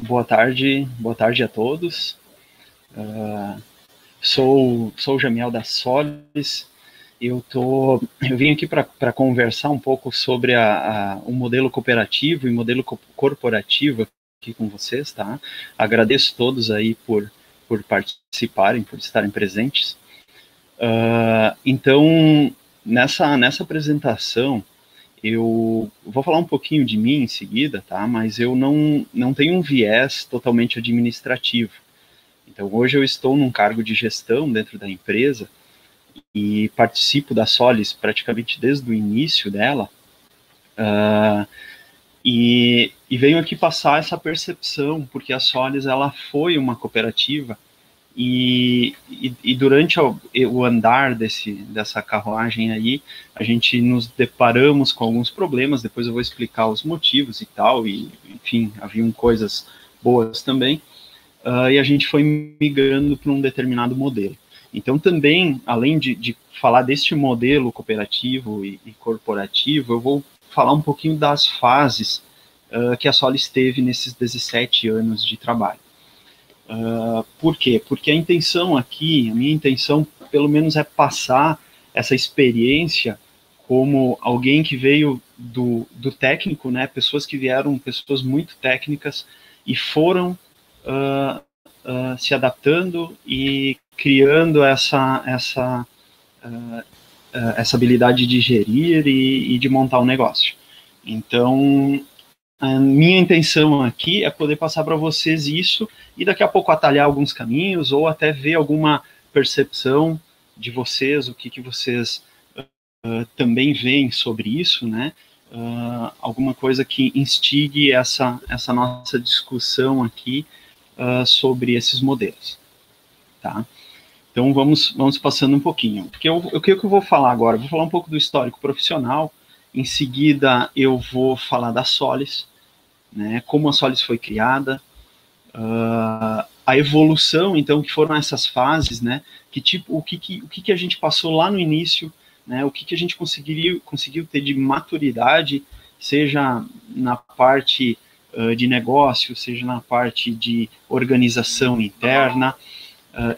boa tarde a todos. Sou o Jamiel da Solis. Eu vim aqui para conversar um pouco sobre o modelo cooperativo e modelo corporativo aqui com vocês, tá? Agradeço todos aí por participarem, por estarem presentes. Então, nessa apresentação, eu vou falar um pouquinho de mim em seguida, tá? Mas eu não tenho um viés totalmente administrativo. Então, hoje eu estou num cargo de gestão dentro da empresa e participo da Solis praticamente desde o início dela, e venho aqui passar essa percepção, porque a Solis ela foi uma cooperativa e durante o andar dessa carruagem aí, a gente nos deparamos com alguns problemas, depois eu vou explicar os motivos e tal, e enfim, haviam coisas boas também, e a gente foi migrando para um determinado modelo. Então também, além de falar deste modelo cooperativo e corporativo, eu vou falar um pouquinho das fases que a Solis teve nesses 17 anos de trabalho. Por quê? Porque a minha intenção, pelo menos, é passar essa experiência como alguém que veio do técnico, né? Pessoas que vieram, pessoas muito técnicas e foram se adaptando e criando essa habilidade de gerir e de montar um negócio. Então, a minha intenção aqui é poder passar para vocês isso e daqui a pouco atalhar alguns caminhos ou até ver alguma percepção de vocês, o que vocês também veem sobre isso, né? Alguma coisa que instigue essa nossa discussão aqui sobre esses modelos, tá? Então vamos passando um pouquinho. O que eu vou falar agora? Eu vou falar um pouco do histórico profissional, em seguida eu vou falar da Solis, né, como a Solis foi criada, a evolução, então, que foram essas fases, né, o que a gente passou lá no início, né, o que a gente conseguiu ter de maturidade, seja na parte de negócio, seja na parte de organização interna,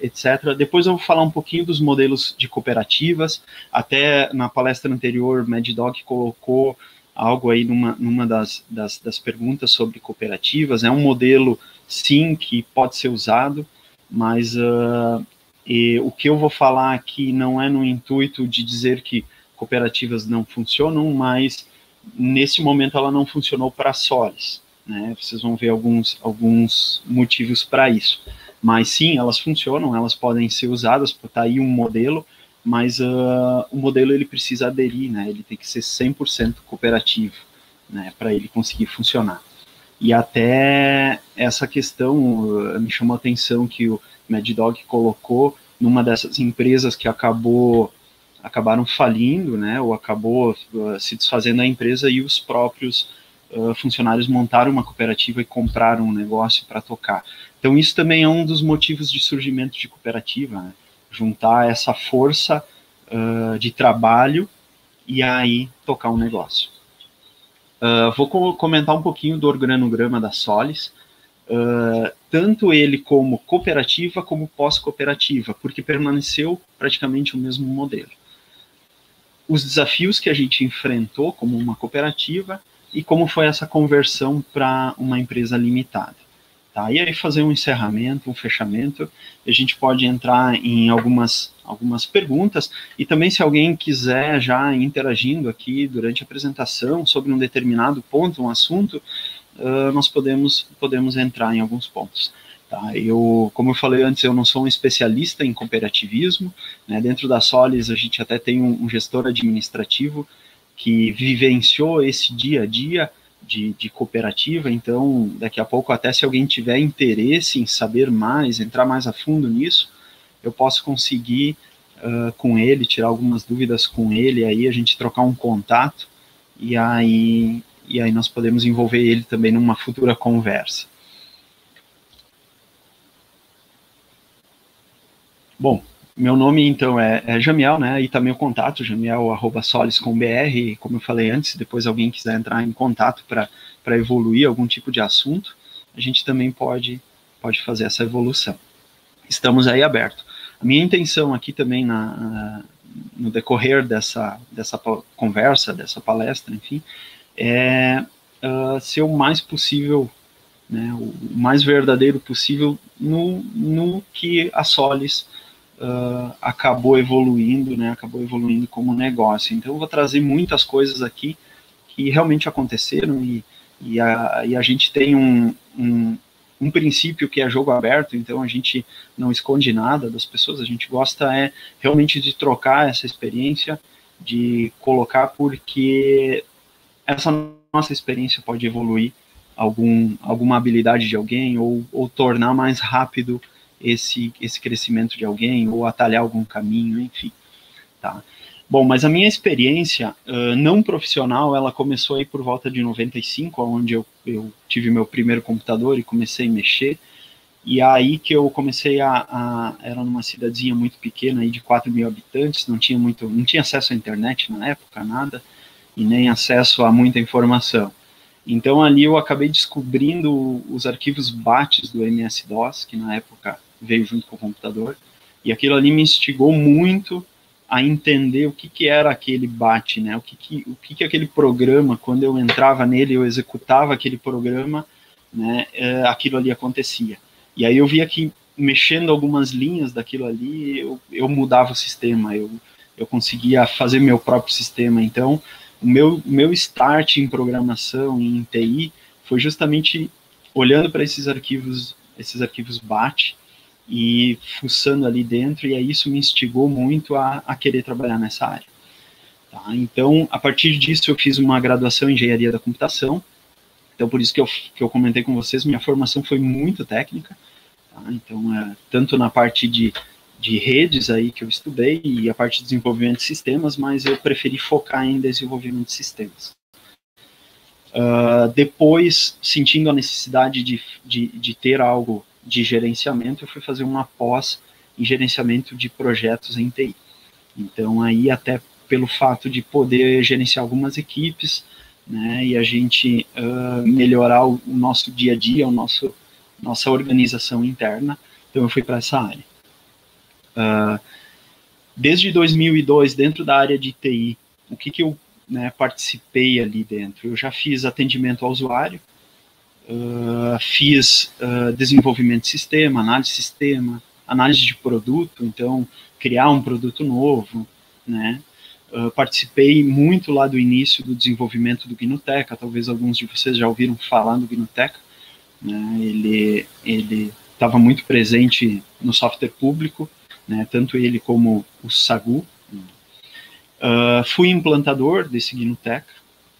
etc. Depois eu vou falar um pouquinho dos modelos de cooperativas. Até na palestra anterior, Mad Dog colocou algo aí numa das perguntas sobre cooperativas. É um modelo, sim, que pode ser usado, mas o que eu vou falar aqui não é no intuito de dizer que cooperativas não funcionam, mas nesse momento ela não funcionou para a Solis, né? Vocês vão ver alguns motivos para isso. Mas sim, elas funcionam, elas podem ser usadas, está aí um modelo, mas o modelo ele precisa aderir, né? Ele tem que ser 100% cooperativo, né? Para ele conseguir funcionar. E até essa questão me chamou a atenção que o Mad Dog colocou numa dessas empresas que acabaram falindo, né? Ou acabou se desfazendo da empresa e os próprios funcionários montaram uma cooperativa e compraram um negócio para tocar. Então isso também é um dos motivos de surgimento de cooperativa, né? Juntar essa força de trabalho e aí tocar um negócio. Vou comentar um pouquinho do organograma da Solis, tanto ele como cooperativa como pós-cooperativa, porque permaneceu praticamente o mesmo modelo. Os desafios que a gente enfrentou como uma cooperativa e como foi essa conversão para uma empresa limitada. Tá? E aí fazer um encerramento, um fechamento, a gente pode entrar em algumas perguntas, e também se alguém quiser já interagindo aqui durante a apresentação sobre um determinado ponto, um assunto, nós podemos entrar em alguns pontos. Tá? Como eu falei antes, eu não sou um especialista em cooperativismo, né? Dentro da Solis a gente até tem um gestor administrativo que vivenciou esse dia a dia de cooperativa, então daqui a pouco até se alguém tiver interesse em saber mais, entrar mais a fundo nisso, eu posso conseguir com ele, tirar algumas dúvidas com ele, aí a gente trocar um contato e aí nós podemos envolver ele também numa futura conversa. Bom, meu nome, então, é Jamiel, né? E também o contato, jamiel@solis.com.br. Como eu falei antes, depois alguém quiser entrar em contato para evoluir algum tipo de assunto, a gente também pode fazer essa evolução. Estamos aí abertos. A minha intenção aqui também no decorrer dessa conversa, dessa palestra, enfim, é ser o mais possível, né, o mais verdadeiro possível no que a Solis acabou evoluindo, né, como negócio. Então eu vou trazer muitas coisas aqui que realmente aconteceram e a gente tem um princípio que é jogo aberto, então a gente não esconde nada das pessoas, a gente gosta realmente de trocar essa experiência, de colocar, porque essa nossa experiência pode evoluir alguma habilidade de alguém, ou tornar mais rápido esse crescimento de alguém, ou atalhar algum caminho, enfim. Tá? Bom, mas a minha experiência não profissional, ela começou aí por volta de 95, onde eu tive meu primeiro computador e comecei a mexer, e aí que eu comecei era numa cidadezinha muito pequena, aí de 4 mil habitantes, não tinha acesso à internet na época, nada, e nem acesso a muita informação. Então ali eu acabei descobrindo os arquivos BATs do MS-DOS, que na época veio junto com o computador, e aquilo ali me instigou muito a entender o que era aquele BAT, né? O que aquele programa, quando eu entrava nele, eu executava aquele programa, né? Aquilo ali acontecia. E aí eu via que mexendo algumas linhas daquilo ali, eu mudava o sistema, eu conseguia fazer meu próprio sistema. Então, o meu start em programação, em TI, foi justamente olhando para esses arquivos BAT, e fuçando ali dentro, e aí isso me instigou muito a querer trabalhar nessa área. Tá? Então, a partir disso, eu fiz uma graduação em engenharia da computação, então por isso que eu comentei com vocês, minha formação foi muito técnica, tá? Então, tanto na parte de redes aí que eu estudei, e a parte de desenvolvimento de sistemas, mas eu preferi focar em desenvolvimento de sistemas. Depois, sentindo a necessidade de ter algo de gerenciamento, eu fui fazer uma pós em gerenciamento de projetos em TI. Então, aí até pelo fato de poder gerenciar algumas equipes, né, e a gente melhorar o nosso dia a dia, nossa organização interna, então eu fui para essa área. Desde 2002, dentro da área de TI, o que eu participei ali dentro? Eu já fiz atendimento ao usuário, fiz desenvolvimento de sistema, análise de produto, então criar um produto novo, né? Participei muito lá do início do desenvolvimento do GNU-Teca, talvez alguns de vocês já ouviram falar do GNU-Teca, né? Ele estava muito presente no software público, né? Tanto ele como o SAGU. Fui implantador desse GNU-Teca.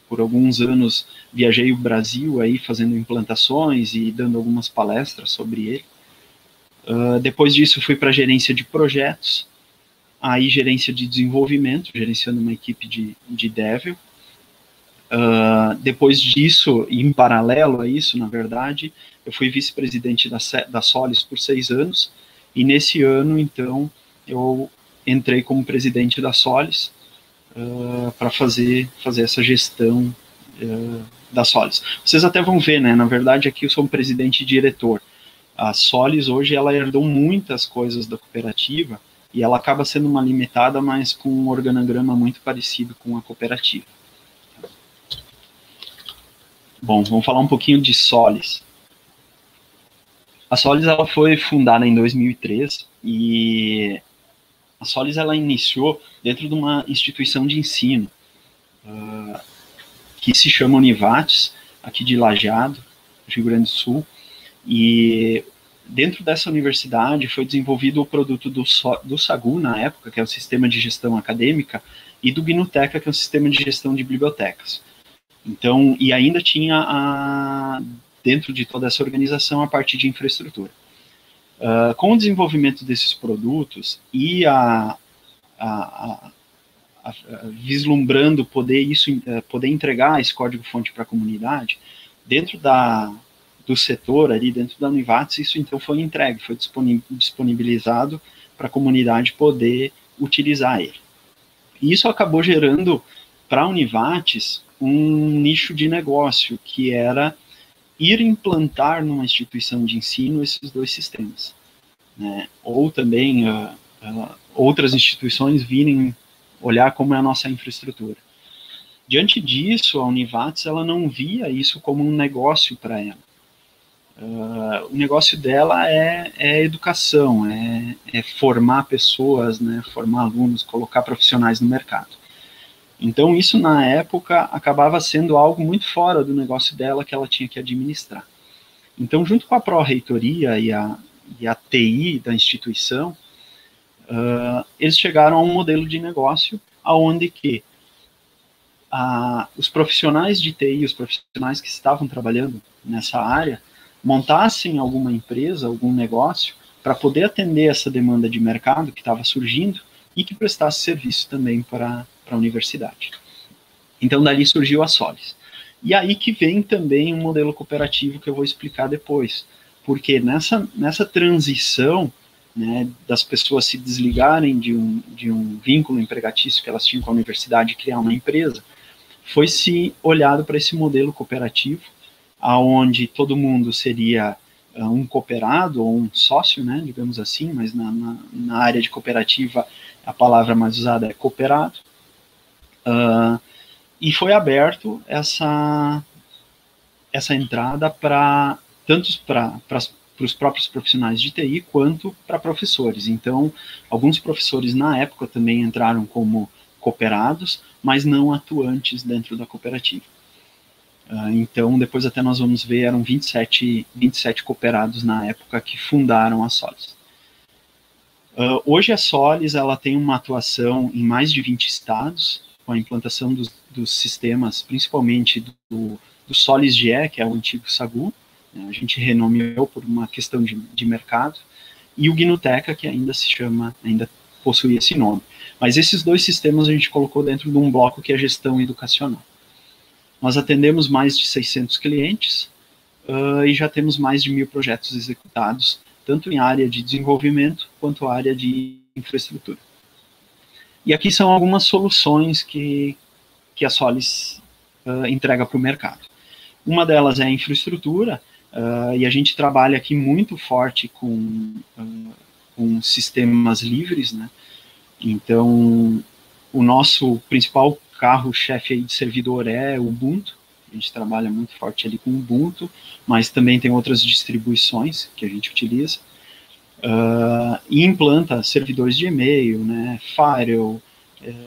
Por alguns anos viajei o Brasil aí fazendo implantações e dando algumas palestras sobre ele. Depois disso fui para gerência de projetos, aí gerência de desenvolvimento, gerenciando uma equipe de Dev. Depois disso, em paralelo a isso, na verdade, eu fui vice-presidente da Solis por 6 anos, e nesse ano, então, eu entrei como presidente da Solis, para fazer essa gestão da Solis. Vocês até vão ver, né? Na verdade, aqui eu sou um presidente e diretor. A Solis hoje ela herdou muitas coisas da cooperativa e ela acaba sendo uma limitada, mas com um organograma muito parecido com a cooperativa. Bom, vamos falar um pouquinho de Solis. A Solis ela foi fundada em 2003 e a Solis ela iniciou dentro de uma instituição de ensino que se chama Univates, aqui de Lajeado, Rio Grande do Sul, e dentro dessa universidade foi desenvolvido o produto do SAGU, na época, que é o Sistema de Gestão Acadêmica, e do GNU-Teca, que é o Sistema de Gestão de Bibliotecas. Então, e ainda tinha, dentro de toda essa organização, a parte de infraestrutura. Com o desenvolvimento desses produtos e vislumbrando poder entregar esse código-fonte para a comunidade, dentro do setor ali, dentro da Univates, isso então foi entregue, foi disponibilizado para a comunidade poder utilizar ele. E isso acabou gerando para a Univates um nicho de negócio, que era ir implantar numa instituição de ensino esses dois sistemas, né? Ou também outras instituições virem olhar como é a nossa infraestrutura. Diante disso, a Univates ela não via isso como um negócio para ela. O negócio dela é educação, é formar pessoas, né, formar alunos, colocar profissionais no mercado. Então, isso, na época, acabava sendo algo muito fora do negócio dela que ela tinha que administrar. Então, junto com a pró-reitoria e a TI da instituição, eles chegaram a um modelo de negócio onde que os profissionais de TI, os profissionais que estavam trabalhando nessa área, montassem alguma empresa, algum negócio, para poder atender essa demanda de mercado que estava surgindo e que prestasse serviço também para a universidade. Então, dali surgiu a Solis. E aí que vem também um modelo cooperativo que eu vou explicar depois, porque nessa transição, né, das pessoas se desligarem de um vínculo empregatício que elas tinham com a universidade e criar uma empresa, foi se olhado para esse modelo cooperativo, aonde todo mundo seria um cooperado ou um sócio, né, digamos assim, mas na área de cooperativa a palavra mais usada é cooperado, e foi aberto essa entrada para tanto para os próprios profissionais de TI quanto para professores. Então, alguns professores na época também entraram como cooperados, mas não atuantes dentro da cooperativa. Então, depois até nós vamos ver, eram 27 cooperados na época que fundaram a Solis. Hoje a Solis ela tem uma atuação em mais de 20 estados, com a implantação dos sistemas, principalmente do Solis GE, que é o antigo Sagu, né, a gente renomeou por uma questão de mercado, e o Gnuteca, que ainda possui esse nome. Mas esses dois sistemas a gente colocou dentro de um bloco que é gestão educacional. Nós atendemos mais de 600 clientes e já temos mais de 1.000 projetos executados, tanto em área de desenvolvimento quanto área de infraestrutura. E aqui são algumas soluções que a Solis entrega para o mercado. Uma delas é a infraestrutura, e a gente trabalha aqui muito forte com sistemas livres, né? Então, o nosso principal carro-chefe de servidor é o Ubuntu. A gente trabalha muito forte ali com o Ubuntu, mas também tem outras distribuições que a gente utiliza. E implanta servidores de e-mail, né, firewall,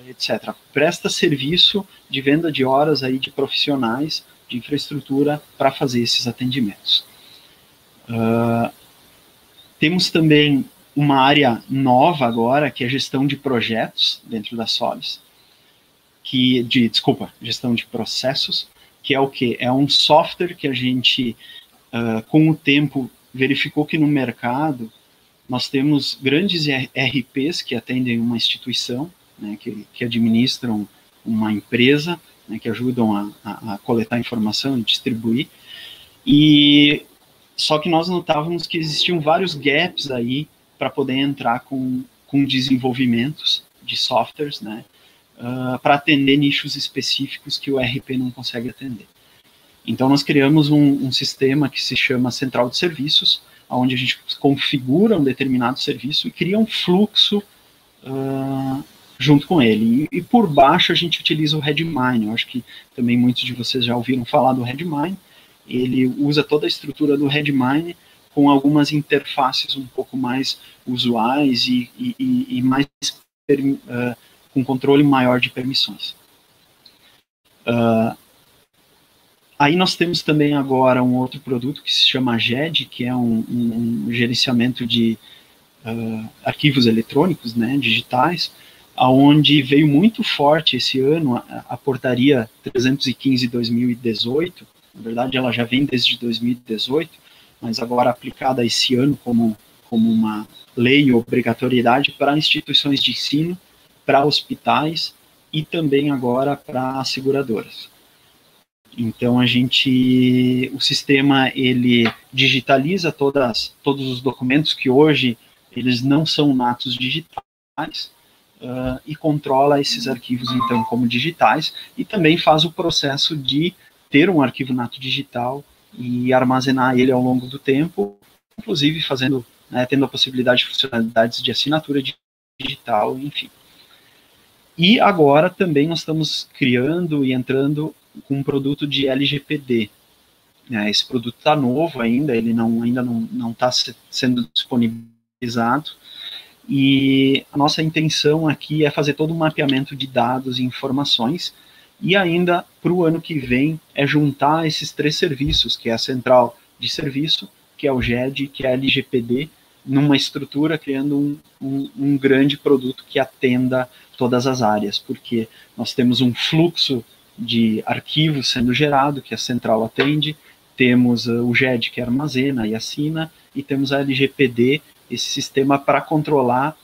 etc. Presta serviço de venda de horas aí de profissionais de infraestrutura para fazer esses atendimentos. Temos também uma área nova agora, que é gestão de projetos dentro da Solis, gestão de processos, que é o quê? É um software que a gente, com o tempo, verificou que no mercado nós temos grandes RPs que atendem uma instituição, né, que administram uma empresa, né, que ajudam a coletar informação e distribuir, e só que nós notávamos que existiam vários gaps aí para poder entrar com desenvolvimentos de softwares, né, para atender nichos específicos que o RP não consegue atender. Então, nós criamos um sistema que se chama Central de Serviços, onde a gente configura um determinado serviço e cria um fluxo junto com ele. E por baixo a gente utiliza o Redmine. Eu acho que também muitos de vocês já ouviram falar do Redmine. Ele usa toda a estrutura do Redmine com algumas interfaces um pouco mais usuais e mais com controle maior de permissões. Aí nós temos também agora um outro produto que se chama GED, que é um gerenciamento de arquivos eletrônicos, né, digitais, aonde veio muito forte esse ano a portaria 315/2018. Na verdade, ela já vem desde 2018, mas agora aplicada esse ano como uma lei e obrigatoriedade para instituições de ensino, para hospitais e também agora para seguradoras. Então, o sistema, ele digitaliza todos os documentos que hoje eles não são natos digitais e controla esses arquivos, então, como digitais, e também faz o processo de ter um arquivo nato digital e armazenar ele ao longo do tempo, inclusive fazendo, né, tendo a possibilidade de funcionalidades de assinatura digital, enfim. E agora também nós estamos criando e entrando com um produto de LGPD. Esse produto está novo ainda, ele ainda não está sendo disponibilizado, e a nossa intenção aqui é fazer todo um mapeamento de dados e informações, e ainda para o ano que vem é juntar esses 3 serviços, que é a central de serviço, que é o GED, que é a LGPD, numa estrutura, criando um grande produto que atenda todas as áreas, porque nós temos um fluxo de arquivos sendo gerado, que a central atende, temos o GED, que armazena e assina, e temos a LGPD, esse sistema para controlar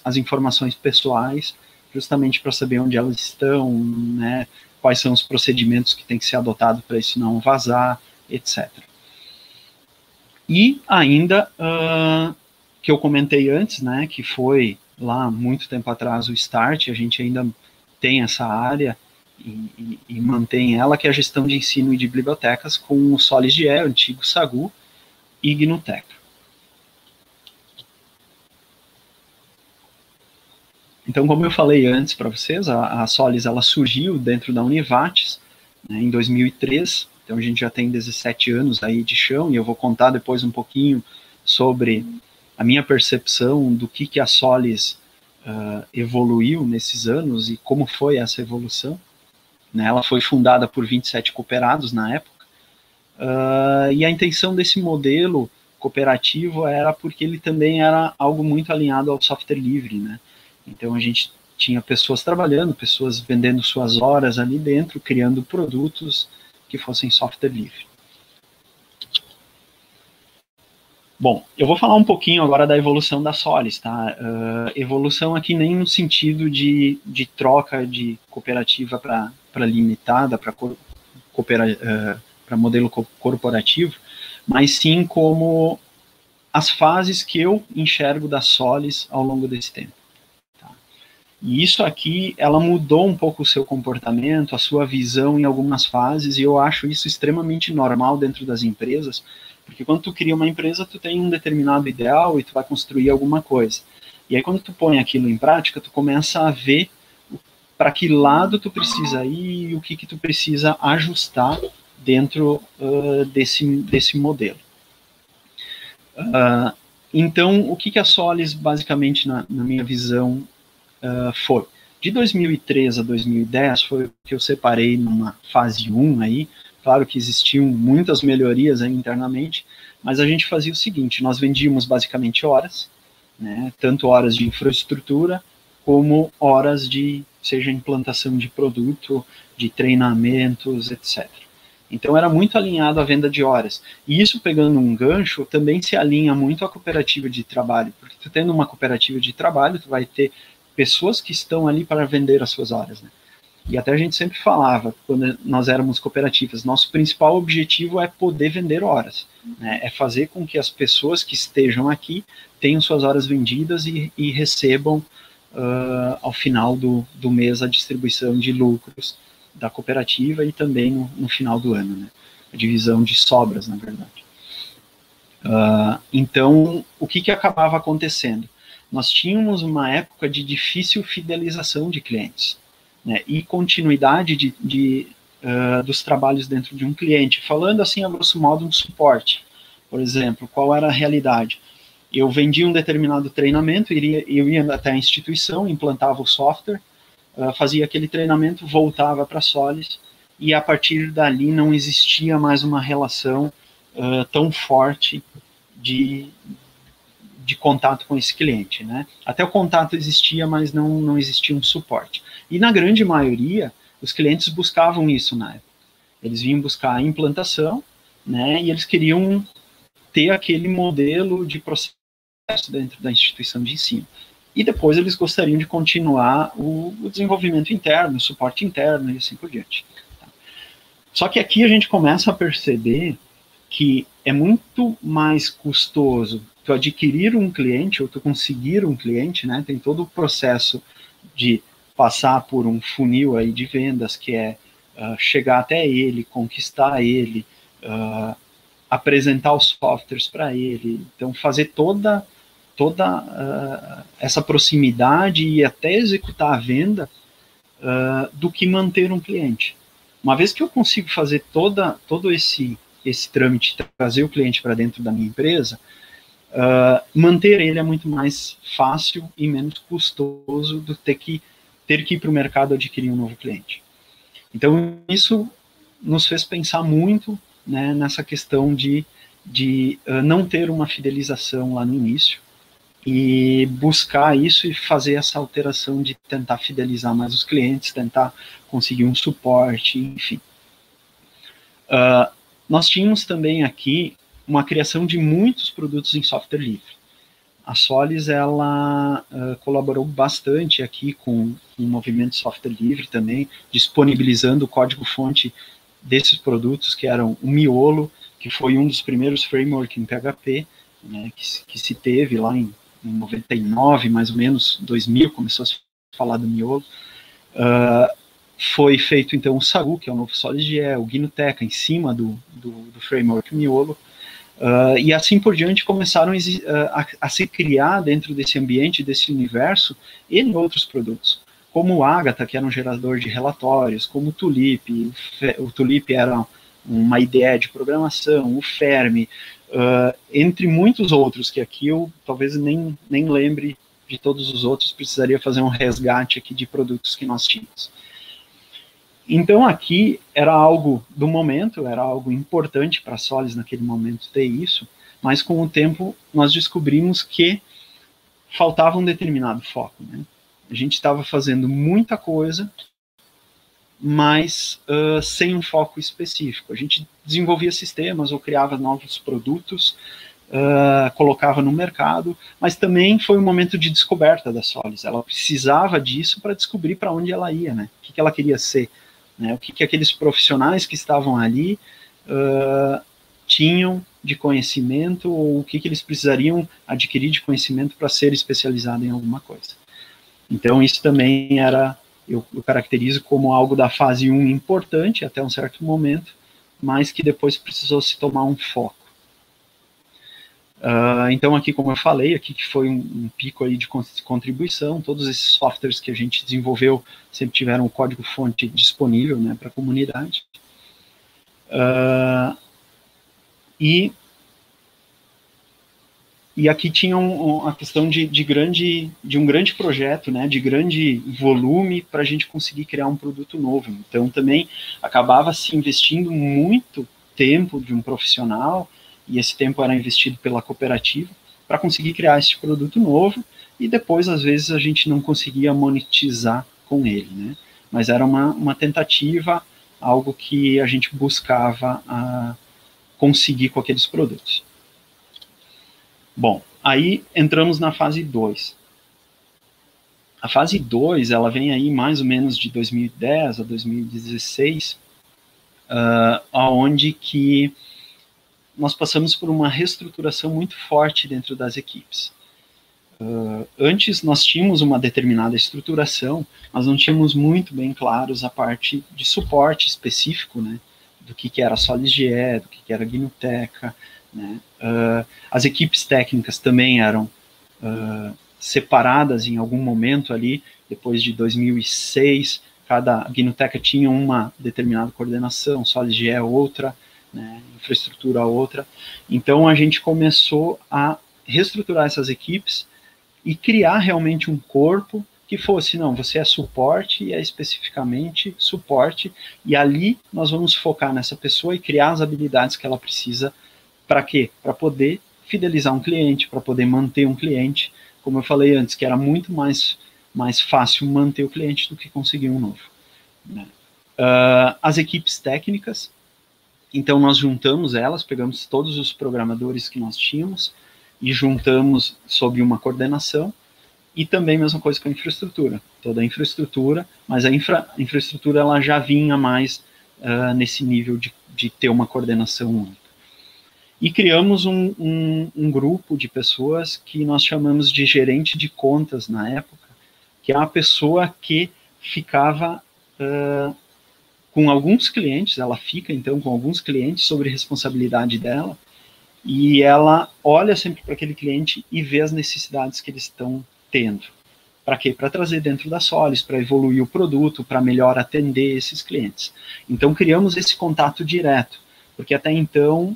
as informações pessoais, justamente para saber onde elas estão, né, quais são os procedimentos que tem que ser adotados para isso não vazar, etc. E ainda, que eu comentei antes, né, que foi lá muito tempo atrás o Start, a gente ainda tem essa área e mantém ela, que é a gestão de ensino e de bibliotecas com o SolidGE, antigo SAGU, e GNUTeca. Então, como eu falei antes para vocês, a Solis ela surgiu dentro da Univates, né, em 2003, então a gente já tem 17 anos aí de chão, e eu vou contar depois um pouquinho sobre a minha percepção do que a Solis evoluiu nesses anos e como foi essa evolução. Né, ela foi fundada por 27 cooperados na época, e a intenção desse modelo cooperativo era porque ele também era algo muito alinhado ao software livre, né? Então a gente tinha pessoas trabalhando, pessoas vendendo suas horas ali dentro, criando produtos que fossem software livre. Bom, eu vou falar um pouquinho agora da evolução da Solis, tá? Evolução aqui nem no sentido de troca de cooperativa para limitada, para modelo corporativo, mas sim como as fases que eu enxergo da Solis ao longo desse tempo. Tá? E isso aqui, ela mudou um pouco o seu comportamento, a sua visão em algumas fases, e eu acho isso extremamente normal dentro das empresas, porque quando tu cria uma empresa, tu tem um determinado ideal e tu vai construir alguma coisa. E aí quando tu põe aquilo em prática, tu começa a ver para que lado tu precisa ir e o que tu precisa ajustar dentro desse modelo. Então, o que a Solis, basicamente, na minha visão, foi? De 2003 a 2010, foi o que eu separei numa fase 1 aí. Claro que existiam muitas melhorias aí internamente, mas a gente fazia o seguinte, nós vendíamos basicamente horas, né, tanto horas de infraestrutura, como horas de, seja implantação de produto, de treinamentos, etc. Então era muito alinhado à venda de horas. E isso, pegando um gancho, também se alinha muito à cooperativa de trabalho, porque tu tendo uma cooperativa de trabalho, tu vai ter pessoas que estão ali para vender as suas horas, né? E até a gente sempre falava, quando nós éramos cooperativas, nosso principal objetivo é poder vender horas, né? É fazer com que as pessoas que estejam aqui tenham suas horas vendidas e recebam ao final do mês a distribuição de lucros da cooperativa e também no final do ano, né? A divisão de sobras, na verdade. Então, o que acabava acontecendo? Nós tínhamos uma época de difícil fidelização de clientes, né, e continuidade dos trabalhos dentro de um cliente. Falando assim, a grosso modo, um suporte. Por exemplo, qual era a realidade? Eu vendia um determinado treinamento, eu ia até a instituição, implantava o software, fazia aquele treinamento, voltava para a Solis, e a partir dali não existia mais uma relação tão forte de contato com esse cliente, né? Até o contato existia, mas não existia um suporte. E na grande maioria, os clientes buscavam isso na época. Eles vinham buscar a implantação, né? E eles queriam ter aquele modelo de processo dentro da instituição de ensino. E depois eles gostariam de continuar o desenvolvimento interno, o suporte interno e assim por diante. Só que aqui a gente começa a perceber que é muito mais custoso tu adquirir um cliente ou tu conseguir um cliente, né? Tem todo o processo de passar por um funil aí de vendas, que é chegar até ele, conquistar ele, apresentar os softwares para ele, então fazer toda essa proximidade e até executar a venda do que manter um cliente. Uma vez que eu consigo fazer todo esse trâmite, trazer o cliente para dentro da minha empresa, manter ele é muito mais fácil e menos custoso do ter que ir para o mercado adquirir um novo cliente. Então, isso nos fez pensar muito, né, nessa questão de não ter uma fidelização lá no início e buscar isso e fazer essa alteração de tentar fidelizar mais os clientes, tentar conseguir um suporte, enfim. Nós tínhamos também aqui uma criação de muitos produtos em software livre. A Solis, ela colaborou bastante aqui com o movimento de software livre também, disponibilizando o código-fonte desses produtos, que eram o Miolo, que foi um dos primeiros frameworks em PHP, né, que se teve lá em 99, mais ou menos, 2000, começou a se falar do Miolo. Foi feito, então, o Sagu, que é o novo SolidGE, o GNU-Teca, em cima do framework Miolo, e assim por diante começaram a se criar dentro desse ambiente, desse universo, N outros produtos, como o Agatha, que era um gerador de relatórios, como o Tulip. O Tulip era uma IDE de programação, o Fermi, entre muitos outros, que aqui eu talvez nem lembre de todos os outros, precisaria fazer um resgate aqui de produtos que nós tínhamos. Então aqui era algo do momento, era algo importante para a Solis naquele momento ter isso, mas com o tempo nós descobrimos que faltava um determinado foco, né? A gente estava fazendo muita coisa, mas sem um foco específico. A gente desenvolvia sistemas ou criava novos produtos, colocava no mercado, mas também foi um momento de descoberta da Solis. Ela precisava disso para descobrir para onde ela ia, né? O que ela queria ser, né? O que aqueles profissionais que estavam ali tinham de conhecimento, ou o que eles precisariam adquirir de conhecimento para ser especializado em alguma coisa. Então isso também era, eu caracterizo como algo da fase 1 importante até um certo momento, mas que depois precisou se tomar um foco. Então aqui, como eu falei, aqui que foi um pico aí de contribuição, todos esses softwares que a gente desenvolveu sempre tiveram o código-fonte disponível, né, para a comunidade. E aqui tinha a questão de um grande projeto, né, de grande volume para a gente conseguir criar um produto novo. Então também acabava se investindo muito tempo de um profissional, e esse tempo era investido pela cooperativa para conseguir criar esse produto novo, e depois às vezes a gente não conseguia monetizar com ele, né? Mas era uma tentativa, algo que a gente buscava conseguir com aqueles produtos. Bom, aí entramos na fase 2. A fase 2, ela vem aí mais ou menos de 2010 a 2016, onde que nós passamos por uma reestruturação muito forte dentro das equipes. Antes nós tínhamos uma determinada estruturação, mas não tínhamos muito bem claros a parte de suporte específico, né, do que era SolidGE, do que era GNU-Teca, né. As equipes técnicas também eram separadas em algum momento ali, depois de 2006, cada GNU-Teca tinha uma determinada coordenação, SolidGE outra, né, infraestrutura outra. Então a gente começou a reestruturar essas equipes e criar realmente um corpo que fosse, não, você é suporte e é especificamente suporte, e ali nós vamos focar nessa pessoa e criar as habilidades que ela precisa. Para quê? Para poder fidelizar um cliente, para poder manter um cliente, como eu falei antes, que era muito mais fácil manter o cliente do que conseguir um novo, né? As equipes técnicas, então nós juntamos elas, pegamos todos os programadores que nós tínhamos e juntamos sob uma coordenação, e também a mesma coisa com a infraestrutura, toda a infraestrutura, mas a infraestrutura ela já vinha mais nesse nível de ter uma coordenação única. E criamos um grupo de pessoas que nós chamamos de gerente de contas na época, que é uma pessoa que ficava com alguns clientes, ela fica então com alguns clientes sobre responsabilidade dela, e ela olha sempre para aquele cliente e vê as necessidades que eles estão tendo. Para quê? Para trazer dentro da Solis, para evoluir o produto, para melhor atender esses clientes. Então, criamos esse contato direto, porque até então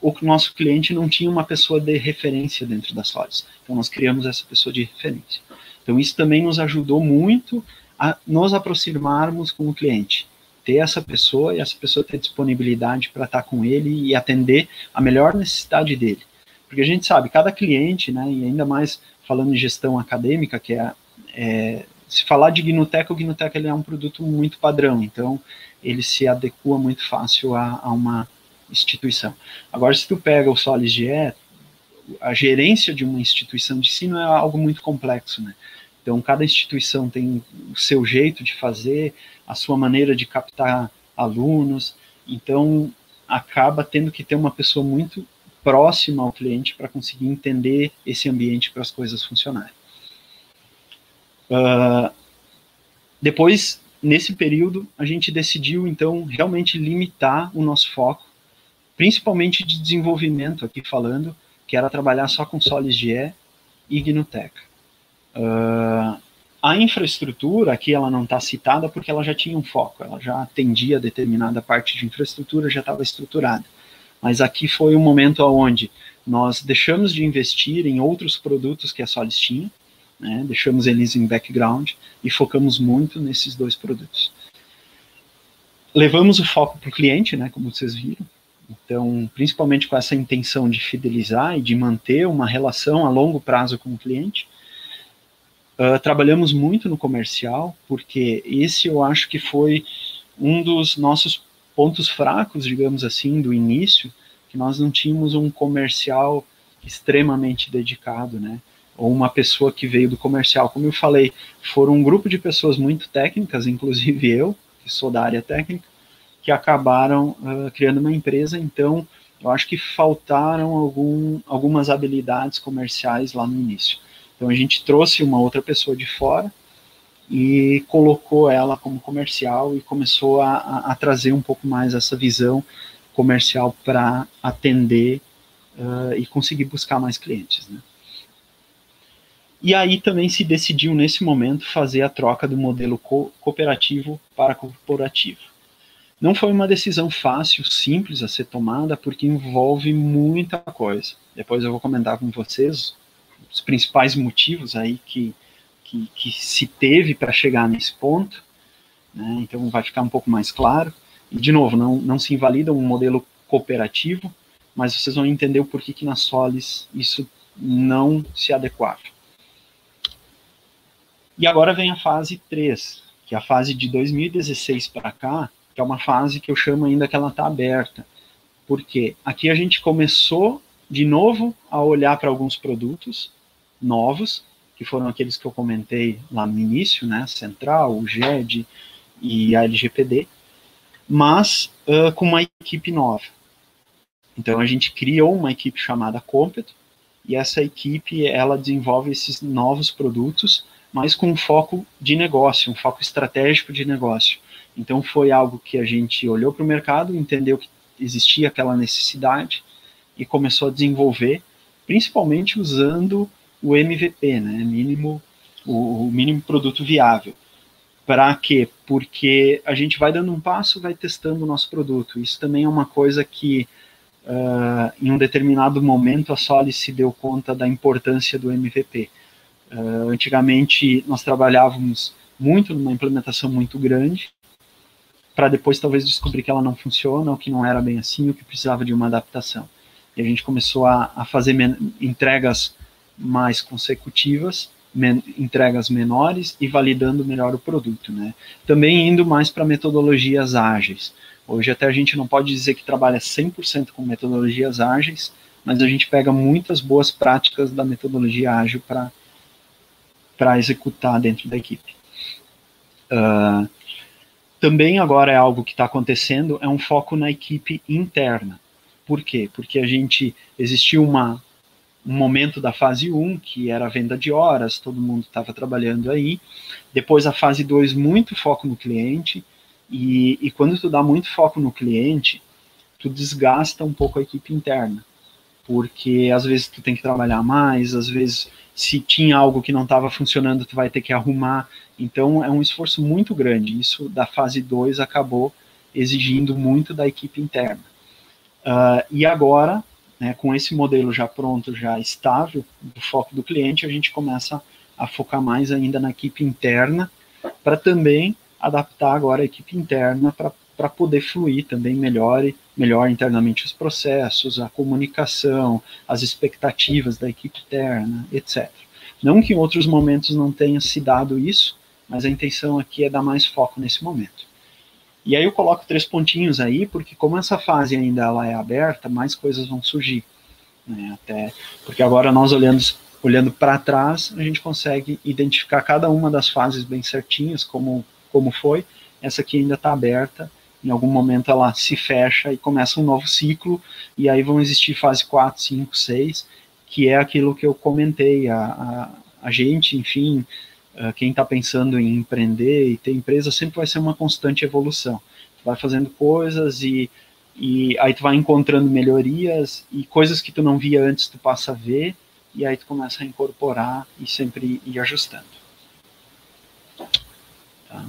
o nosso cliente não tinha uma pessoa de referência dentro da Solis. Então, nós criamos essa pessoa de referência. Então, isso também nos ajudou muito a nos aproximarmos com o cliente. Ter essa pessoa e essa pessoa ter disponibilidade para estar com ele e atender a melhor necessidade dele. Porque a gente sabe, cada cliente, né, e ainda mais falando em gestão acadêmica, que se falar de Gnutec, o Gnutec ele é um produto muito padrão, então ele se adequa muito fácil a uma instituição. Agora, se tu pega o SolisGE, a gerência de uma instituição de ensino é algo muito complexo, né? Então, cada instituição tem o seu jeito de fazer, a sua maneira de captar alunos, então acaba tendo que ter uma pessoa muito próxima ao cliente para conseguir entender esse ambiente para as coisas funcionarem. Depois, nesse período, a gente decidiu, então, realmente limitar o nosso foco, principalmente de desenvolvimento, aqui falando, que era trabalhar só com SolisGE e Gnutec. A infraestrutura, aqui ela não está citada porque ela já tinha um foco, ela já atendia determinada parte de infraestrutura, já estava estruturada. Mas aqui foi um momento onde nós deixamos de investir em outros produtos que a Solis tinha, né, deixamos eles em background e focamos muito nesses dois produtos. Levamos o foco para o cliente, né, como vocês viram, então, principalmente com essa intenção de fidelizar e de manter uma relação a longo prazo com o cliente. Trabalhamos muito no comercial, porque esse eu acho que foi um dos nossos pontos fracos, digamos assim, do início, que nós não tínhamos um comercial extremamente dedicado, né? Ou uma pessoa que veio do comercial. Como eu falei, foram um grupo de pessoas muito técnicas, inclusive eu, que sou da área técnica, que acabaram criando uma empresa. Então, eu acho que faltaram algumas habilidades comerciais lá no início. Então, a gente trouxe uma outra pessoa de fora e colocou ela como comercial e começou a trazer um pouco mais essa visão comercial para atender e conseguir buscar mais clientes, né? E aí também se decidiu, nesse momento, fazer a troca do modelo cooperativo para corporativo. Não foi uma decisão fácil, simples a ser tomada, porque envolve muita coisa. Depois eu vou comentar com vocês os principais motivos aí que se teve para chegar nesse ponto, né? Então vai ficar um pouco mais claro. E, de novo, não se invalida um modelo cooperativo, mas vocês vão entender o porquê que na Solis isso não se adequava. E agora vem a fase 3, que é a fase de 2016 para cá, que é uma fase que eu chamo ainda que ela está aberta. Porque aqui a gente começou, de novo, a olhar para alguns produtos novos, que foram aqueles que eu comentei lá no início, né? Central, o GED e a LGPD, mas com uma equipe nova. Então a gente criou uma equipe chamada Competo, e essa equipe ela desenvolve esses novos produtos, mas com um foco de negócio, um foco estratégico de negócio. Então foi algo que a gente olhou para o mercado, entendeu que existia aquela necessidade e começou a desenvolver, principalmente usando o MVP, né, o mínimo produto viável. Para quê? Porque a gente vai dando um passo, vai testando o nosso produto. Isso também é uma coisa que, em um determinado momento, a Solis se deu conta da importância do MVP. Antigamente, nós trabalhávamos muito numa implementação muito grande, para depois talvez descobrir que ela não funciona, ou que não era bem assim, ou que precisava de uma adaptação. E a gente começou a fazer entregas mais consecutivas, entregas menores e validando melhor o produto, né? Também indo mais para metodologias ágeis. Hoje até a gente não pode dizer que trabalha 100% com metodologias ágeis, mas a gente pega muitas boas práticas da metodologia ágil para executar dentro da equipe. Também agora é algo que está acontecendo, é um foco na equipe interna. Por quê? Porque existiu um momento da fase 1, que era a venda de horas, todo mundo estava trabalhando aí. Depois a fase 2, muito foco no cliente. E quando tu dá muito foco no cliente, tu desgasta um pouco a equipe interna, porque às vezes tu tem que trabalhar mais, às vezes se tinha algo que não estava funcionando, tu vai ter que arrumar. Então é um esforço muito grande. Isso da fase 2 acabou exigindo muito da equipe interna. E agora, né, com esse modelo já pronto, já estável, do foco do cliente, a gente começa a focar mais ainda na equipe interna, para também adaptar agora a equipe interna para poder fluir também melhor internamente os processos, a comunicação, as expectativas da equipe interna, etc. Não que em outros momentos não tenha se dado isso, mas a intenção aqui é dar mais foco nesse momento. E aí eu coloco 3 pontinhos aí, porque como essa fase ainda ela é aberta, mais coisas vão surgir. Né? Até porque agora nós olhando para trás, a gente consegue identificar cada uma das fases bem certinhas, como foi. Essa aqui ainda está aberta, em algum momento ela se fecha e começa um novo ciclo, e aí vão existir fase 4, 5, 6, que é aquilo que eu comentei, a gente, enfim, quem está pensando em empreender e ter empresa sempre vai ser uma constante evolução. Tu vai fazendo coisas e aí tu vai encontrando melhorias e coisas que tu não via antes tu passa a ver e aí tu começa a incorporar e sempre ir ajustando. Tá?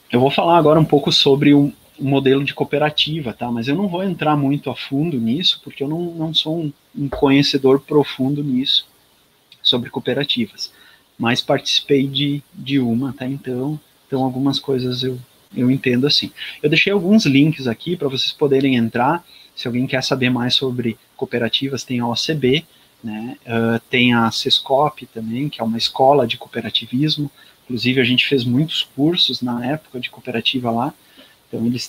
Eu vou falar agora um pouco sobre um modelo de cooperativa, tá? Mas eu não vou entrar muito a fundo nisso porque eu não sou um conhecedor profundo nisso, sobre cooperativas, mas participei de uma até então algumas coisas eu entendo assim. Eu deixei alguns links aqui para vocês poderem entrar, se alguém quer saber mais sobre cooperativas, tem a OCB, né? Tem a Sescop também, que é uma escola de cooperativismo, inclusive a gente fez muitos cursos na época de cooperativa lá, então eles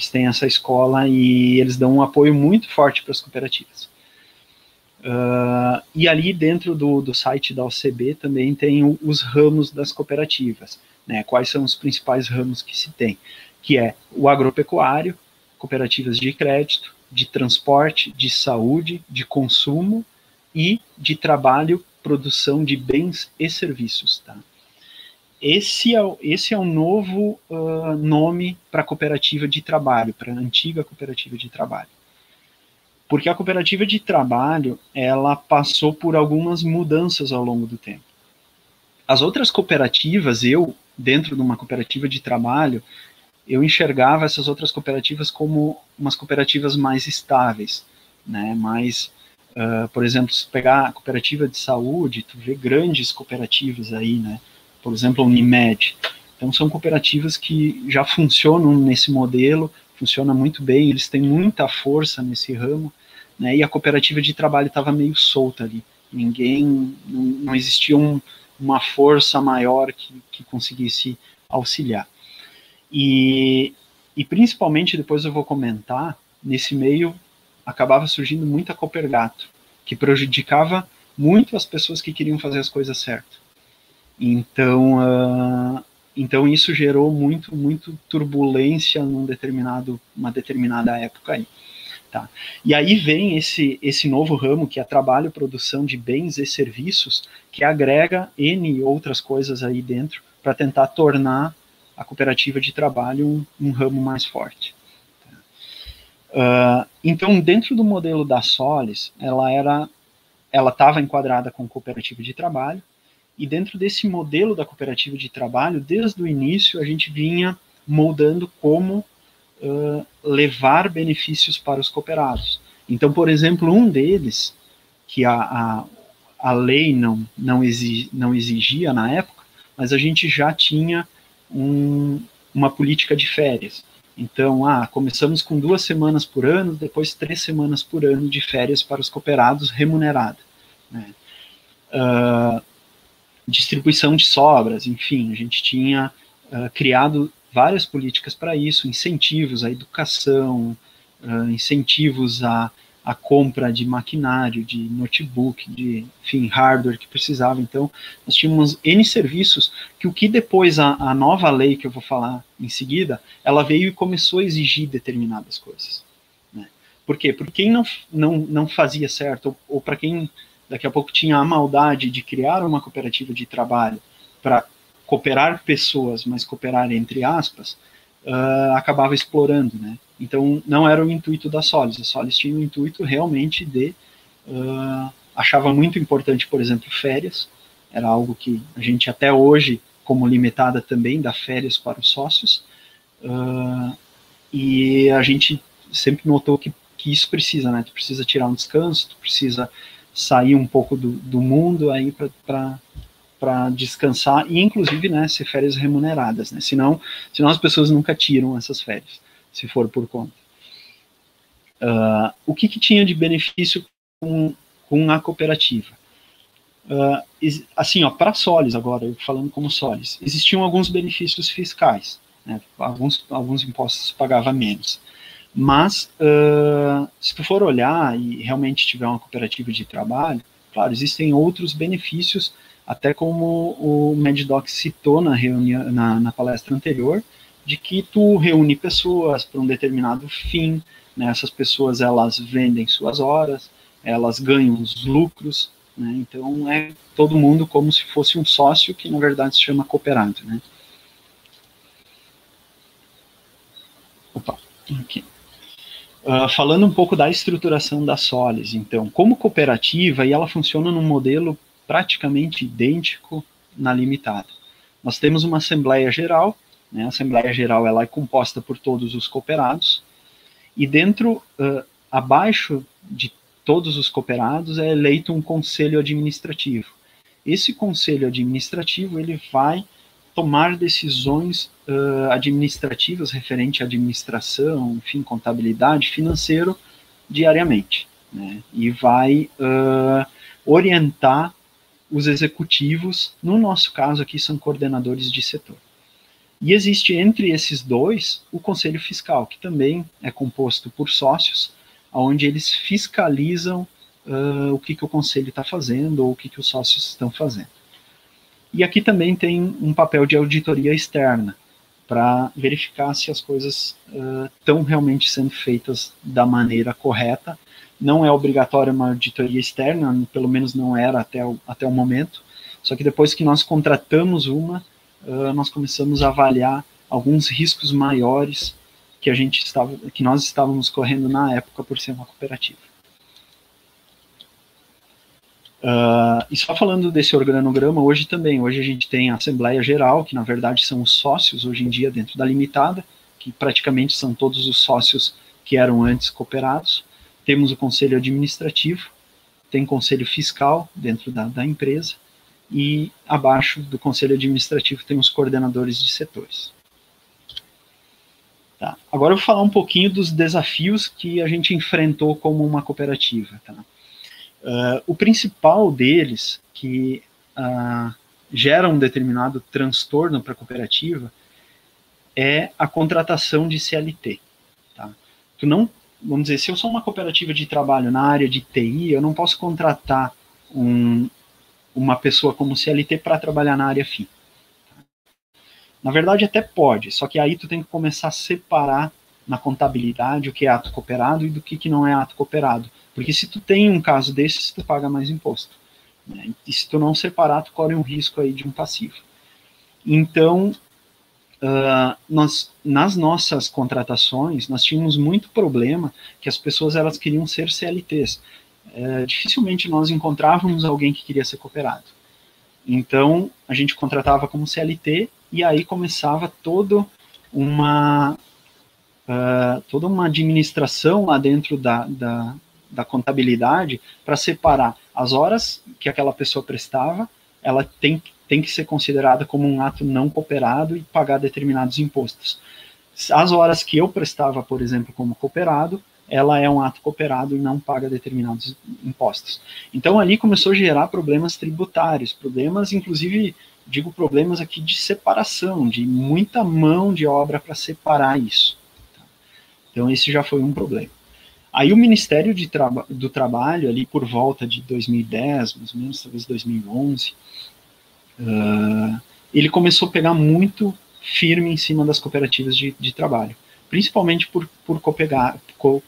têm essa escola e eles dão um apoio muito forte para as cooperativas. E ali dentro do site da OCB também tem os ramos das cooperativas, né? Quais são os principais ramos que se tem, que é o agropecuário, cooperativas de crédito, de transporte, de saúde, de consumo e de trabalho, produção de bens e serviços. Tá? Esse é o novo nome para a cooperativa de trabalho, para a antiga cooperativa de trabalho. Porque a cooperativa de trabalho, ela passou por algumas mudanças ao longo do tempo. As outras cooperativas, dentro de uma cooperativa de trabalho, eu enxergava essas outras cooperativas como umas cooperativas mais estáveis, né? Por exemplo, se pegar a cooperativa de saúde, tu vê grandes cooperativas aí, né? Por exemplo, a Unimed. Então, são cooperativas que já funcionam nesse modelo, funciona muito bem, eles têm muita força nesse ramo, né, e a cooperativa de trabalho estava meio solta ali. Não existia uma força maior que conseguisse auxiliar. E principalmente, depois eu vou comentar, nesse meio acabava surgindo muita Coopergato, que prejudicava muito as pessoas que queriam fazer as coisas certas. Então isso gerou muito turbulência numa determinada época aí. Tá? E aí vem esse novo ramo, que é trabalho, produção de bens e serviços, que agrega N outras coisas aí dentro, para tentar tornar a cooperativa de trabalho um ramo mais forte. Então, dentro do modelo da Solis, ela estava enquadrada com cooperativa de trabalho, e dentro desse modelo da cooperativa de trabalho, desde o início, a gente vinha moldando como levar benefícios para os cooperados. Então, por exemplo, um deles, que a lei não exigia na época, mas a gente já tinha uma política de férias. Então, começamos com 2 semanas por ano, depois 3 semanas por ano de férias para os cooperados remunerada. Né? Distribuição de sobras, enfim, a gente tinha criado várias políticas para isso, incentivos à educação, incentivos à compra de maquinário, de notebook, de hardware que precisava. Então, nós tínhamos N serviços que o que depois a nova lei, que eu vou falar em seguida, ela veio e começou a exigir determinadas coisas. Né? Por quê? Porque quem não fazia certo, ou para quem daqui a pouco tinha a maldade de criar uma cooperativa de trabalho para cooperar pessoas, mas cooperar entre aspas, acabava explorando, né? Então, não era o intuito da Solis. A Solis tinha o intuito realmente de... achava muito importante, por exemplo, férias. Era algo que a gente até hoje, como limitada, também dá férias para os sócios. E a gente sempre notou que isso precisa, né? Tu precisa tirar um descanso, tu precisa sair um pouco do mundo aí para descansar e, inclusive, né, ser férias remuneradas, né? Senão as pessoas nunca tiram essas férias, se for por conta. O que tinha de benefício com a cooperativa? Assim, para a Solis agora, eu falando como Solis, existiam alguns benefícios fiscais, né? Alguns impostos pagava menos. Mas, se tu for olhar e realmente tiver uma cooperativa de trabalho, claro, existem outros benefícios, até como o MedDoc citou na palestra anterior, de que tu reúne pessoas para um determinado fim, né? Essas pessoas, elas vendem suas horas, elas ganham os lucros, né? Então, é todo mundo como se fosse um sócio, que na verdade se chama cooperado, né? Opa, aqui. Falando um pouco da estruturação da Solis, então, como cooperativa, e ela funciona num modelo praticamente idêntico na limitada. Nós temos uma Assembleia Geral, né? A Assembleia Geral ela é composta por todos os cooperados, e dentro, abaixo de todos os cooperados, é eleito um conselho administrativo. Esse conselho administrativo ele vai tomar decisões administrativas referente à administração, enfim, contabilidade, financeiro, diariamente, né? E vai orientar os executivos, no nosso caso aqui são coordenadores de setor. E existe entre esses dois o Conselho Fiscal, que também é composto por sócios, onde eles fiscalizam o que o Conselho está fazendo ou o que os sócios estão fazendo. E aqui também tem um papel de auditoria externa, para verificar se as coisas estão realmente sendo feitas da maneira correta. Não é obrigatória uma auditoria externa, pelo menos não era até o momento, só que depois que nós contratamos uma, nós começamos a avaliar alguns riscos maiores que nós estávamos correndo na época por ser uma cooperativa. E só falando desse organograma, hoje a gente tem a Assembleia Geral, que na verdade são os sócios hoje em dia dentro da limitada, que praticamente são todos os sócios que eram antes cooperados. Temos o Conselho Administrativo, tem Conselho Fiscal dentro da empresa, e abaixo do Conselho Administrativo tem os coordenadores de setores. Tá. Agora eu vou falar um pouquinho dos desafios que a gente enfrentou como uma cooperativa. Tá? O principal deles, que gera um determinado transtorno para a cooperativa, é a contratação de CLT. Tá? Vamos dizer, se eu sou uma cooperativa de trabalho na área de TI, eu não posso contratar uma pessoa como CLT para trabalhar na área FI. Tá? Na verdade, até pode, só que aí tu tem que começar a separar na contabilidade o que é ato cooperado e do que não é ato cooperado. Porque se tu tem um caso desses, tu paga mais imposto. Né? E se tu não separar, tu corre um risco aí de um passivo. Então, nas nossas contratações, nós tínhamos muito problema que as pessoas elas queriam ser CLTs. Dificilmente nós encontrávamos alguém que queria ser cooperado. Então, a gente contratava como CLT e aí começava toda uma administração lá dentro da contabilidade para separar as horas que aquela pessoa prestava, ela tem que ser considerada como um ato não cooperado e pagar determinados impostos. As horas que eu prestava, por exemplo, como cooperado, ela é um ato cooperado e não paga determinados impostos. Então ali começou a gerar problemas tributários, problemas, inclusive, digo problemas aqui de separação, de muita mão de obra para separar isso. Então esse já foi um problema. Aí o Ministério do Trabalho, ali por volta de 2010, mais ou menos, talvez 2011, ele começou a pegar muito firme em cima das cooperativas de trabalho, principalmente por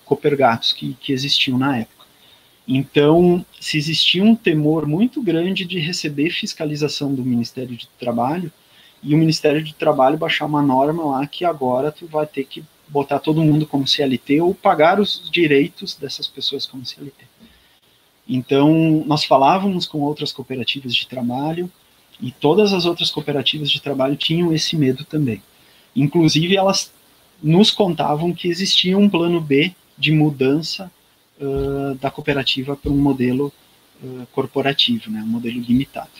coopergatos que existiam na época. Então, se existia um temor muito grande de receber fiscalização do Ministério do Trabalho e o Ministério do Trabalho baixar uma norma lá que agora tu vai ter que botar todo mundo como CLT ou pagar os direitos dessas pessoas como CLT. Então, nós falávamos com outras cooperativas de trabalho e todas as outras cooperativas de trabalho tinham esse medo também. Inclusive, elas nos contavam que existia um plano B de mudança da cooperativa para um modelo corporativo, né, um modelo limitado.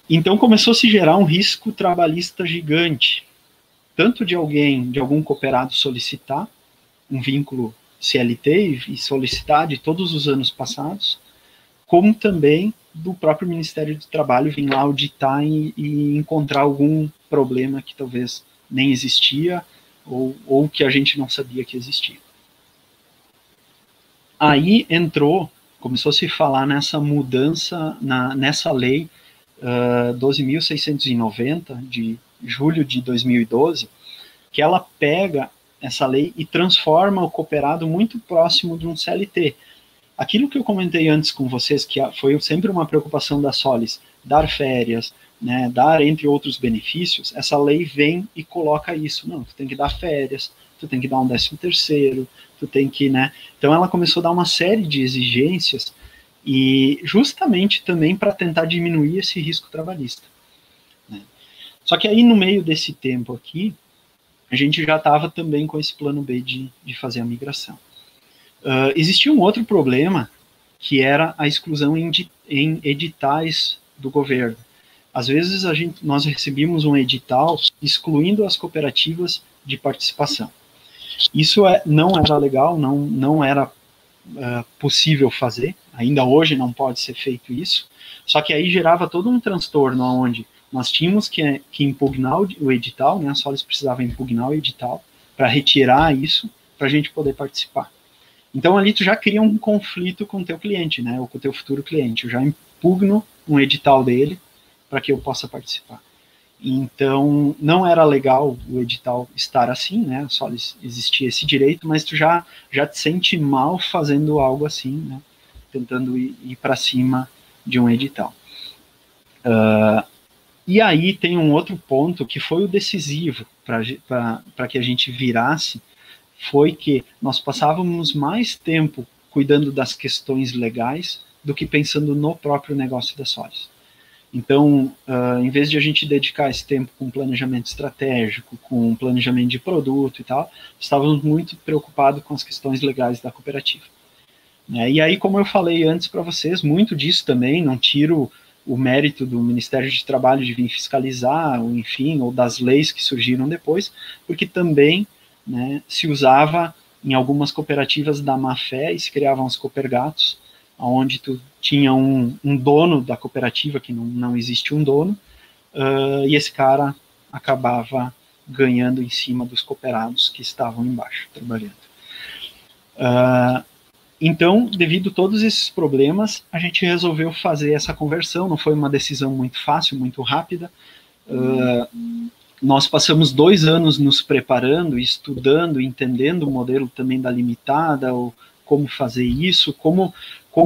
Então, começou a se gerar um risco trabalhista gigante, tanto de algum cooperado solicitar um vínculo CLT e solicitar de todos os anos passados, como também do próprio Ministério do Trabalho vir lá auditar e encontrar algum problema que talvez nem existia ou que a gente não sabia que existia. Aí começou a se falar nessa mudança, nessa lei 12.690, de julho de 2012, que ela pega essa lei e transforma o cooperado muito próximo de um CLT. Aquilo que eu comentei antes com vocês, que foi sempre uma preocupação da Solis, dar férias, né, dar entre outros benefícios, essa lei vem e coloca isso. Não, tu tem que dar férias, tu tem que dar um 13º, tu tem que, né? Então ela começou a dar uma série de exigências e justamente também para tentar diminuir esse risco trabalhista. Né? Só que aí no meio desse tempo aqui, a gente já estava também com esse plano B de fazer a migração. Existia um outro problema, que era a exclusão em editais do governo. Às vezes nós recebíamos um edital excluindo as cooperativas de participação. Isso não era legal, não era possível fazer, ainda hoje não pode ser feito isso, só que aí gerava todo um transtorno onde nós tínhamos que impugnar o edital, né, a Solis precisava impugnar o edital para retirar isso, para a gente poder participar. Então ali tu já cria um conflito com o teu cliente, né, ou com o teu futuro cliente. Eu já impugno um edital dele para que eu possa participar. Então não era legal o edital estar assim, né, só existia esse direito, mas tu já te sente mal fazendo algo assim, né, tentando ir para cima de um edital. E aí tem um outro ponto que foi o decisivo para que a gente virasse, foi que nós passávamos mais tempo cuidando das questões legais do que pensando no próprio negócio da Solis. Então, em vez de a gente dedicar esse tempo com planejamento estratégico, com planejamento de produto e tal, estávamos muito preocupados com as questões legais da cooperativa. E aí, como eu falei antes para vocês, muito disso também, não tiro o mérito do Ministério de Trabalho de vir fiscalizar, ou enfim, ou das leis que surgiram depois, porque também, né, se usava em algumas cooperativas da má-fé e se criavam os coopergatos, onde tu tinha um dono da cooperativa, que não existe um dono, e esse cara acabava ganhando em cima dos cooperados que estavam embaixo, trabalhando. Então, devido a todos esses problemas, a gente resolveu fazer essa conversão, não foi uma decisão muito fácil, muito rápida. Nós passamos 2 anos nos preparando, estudando, entendendo o modelo também da limitada, ou como fazer isso, como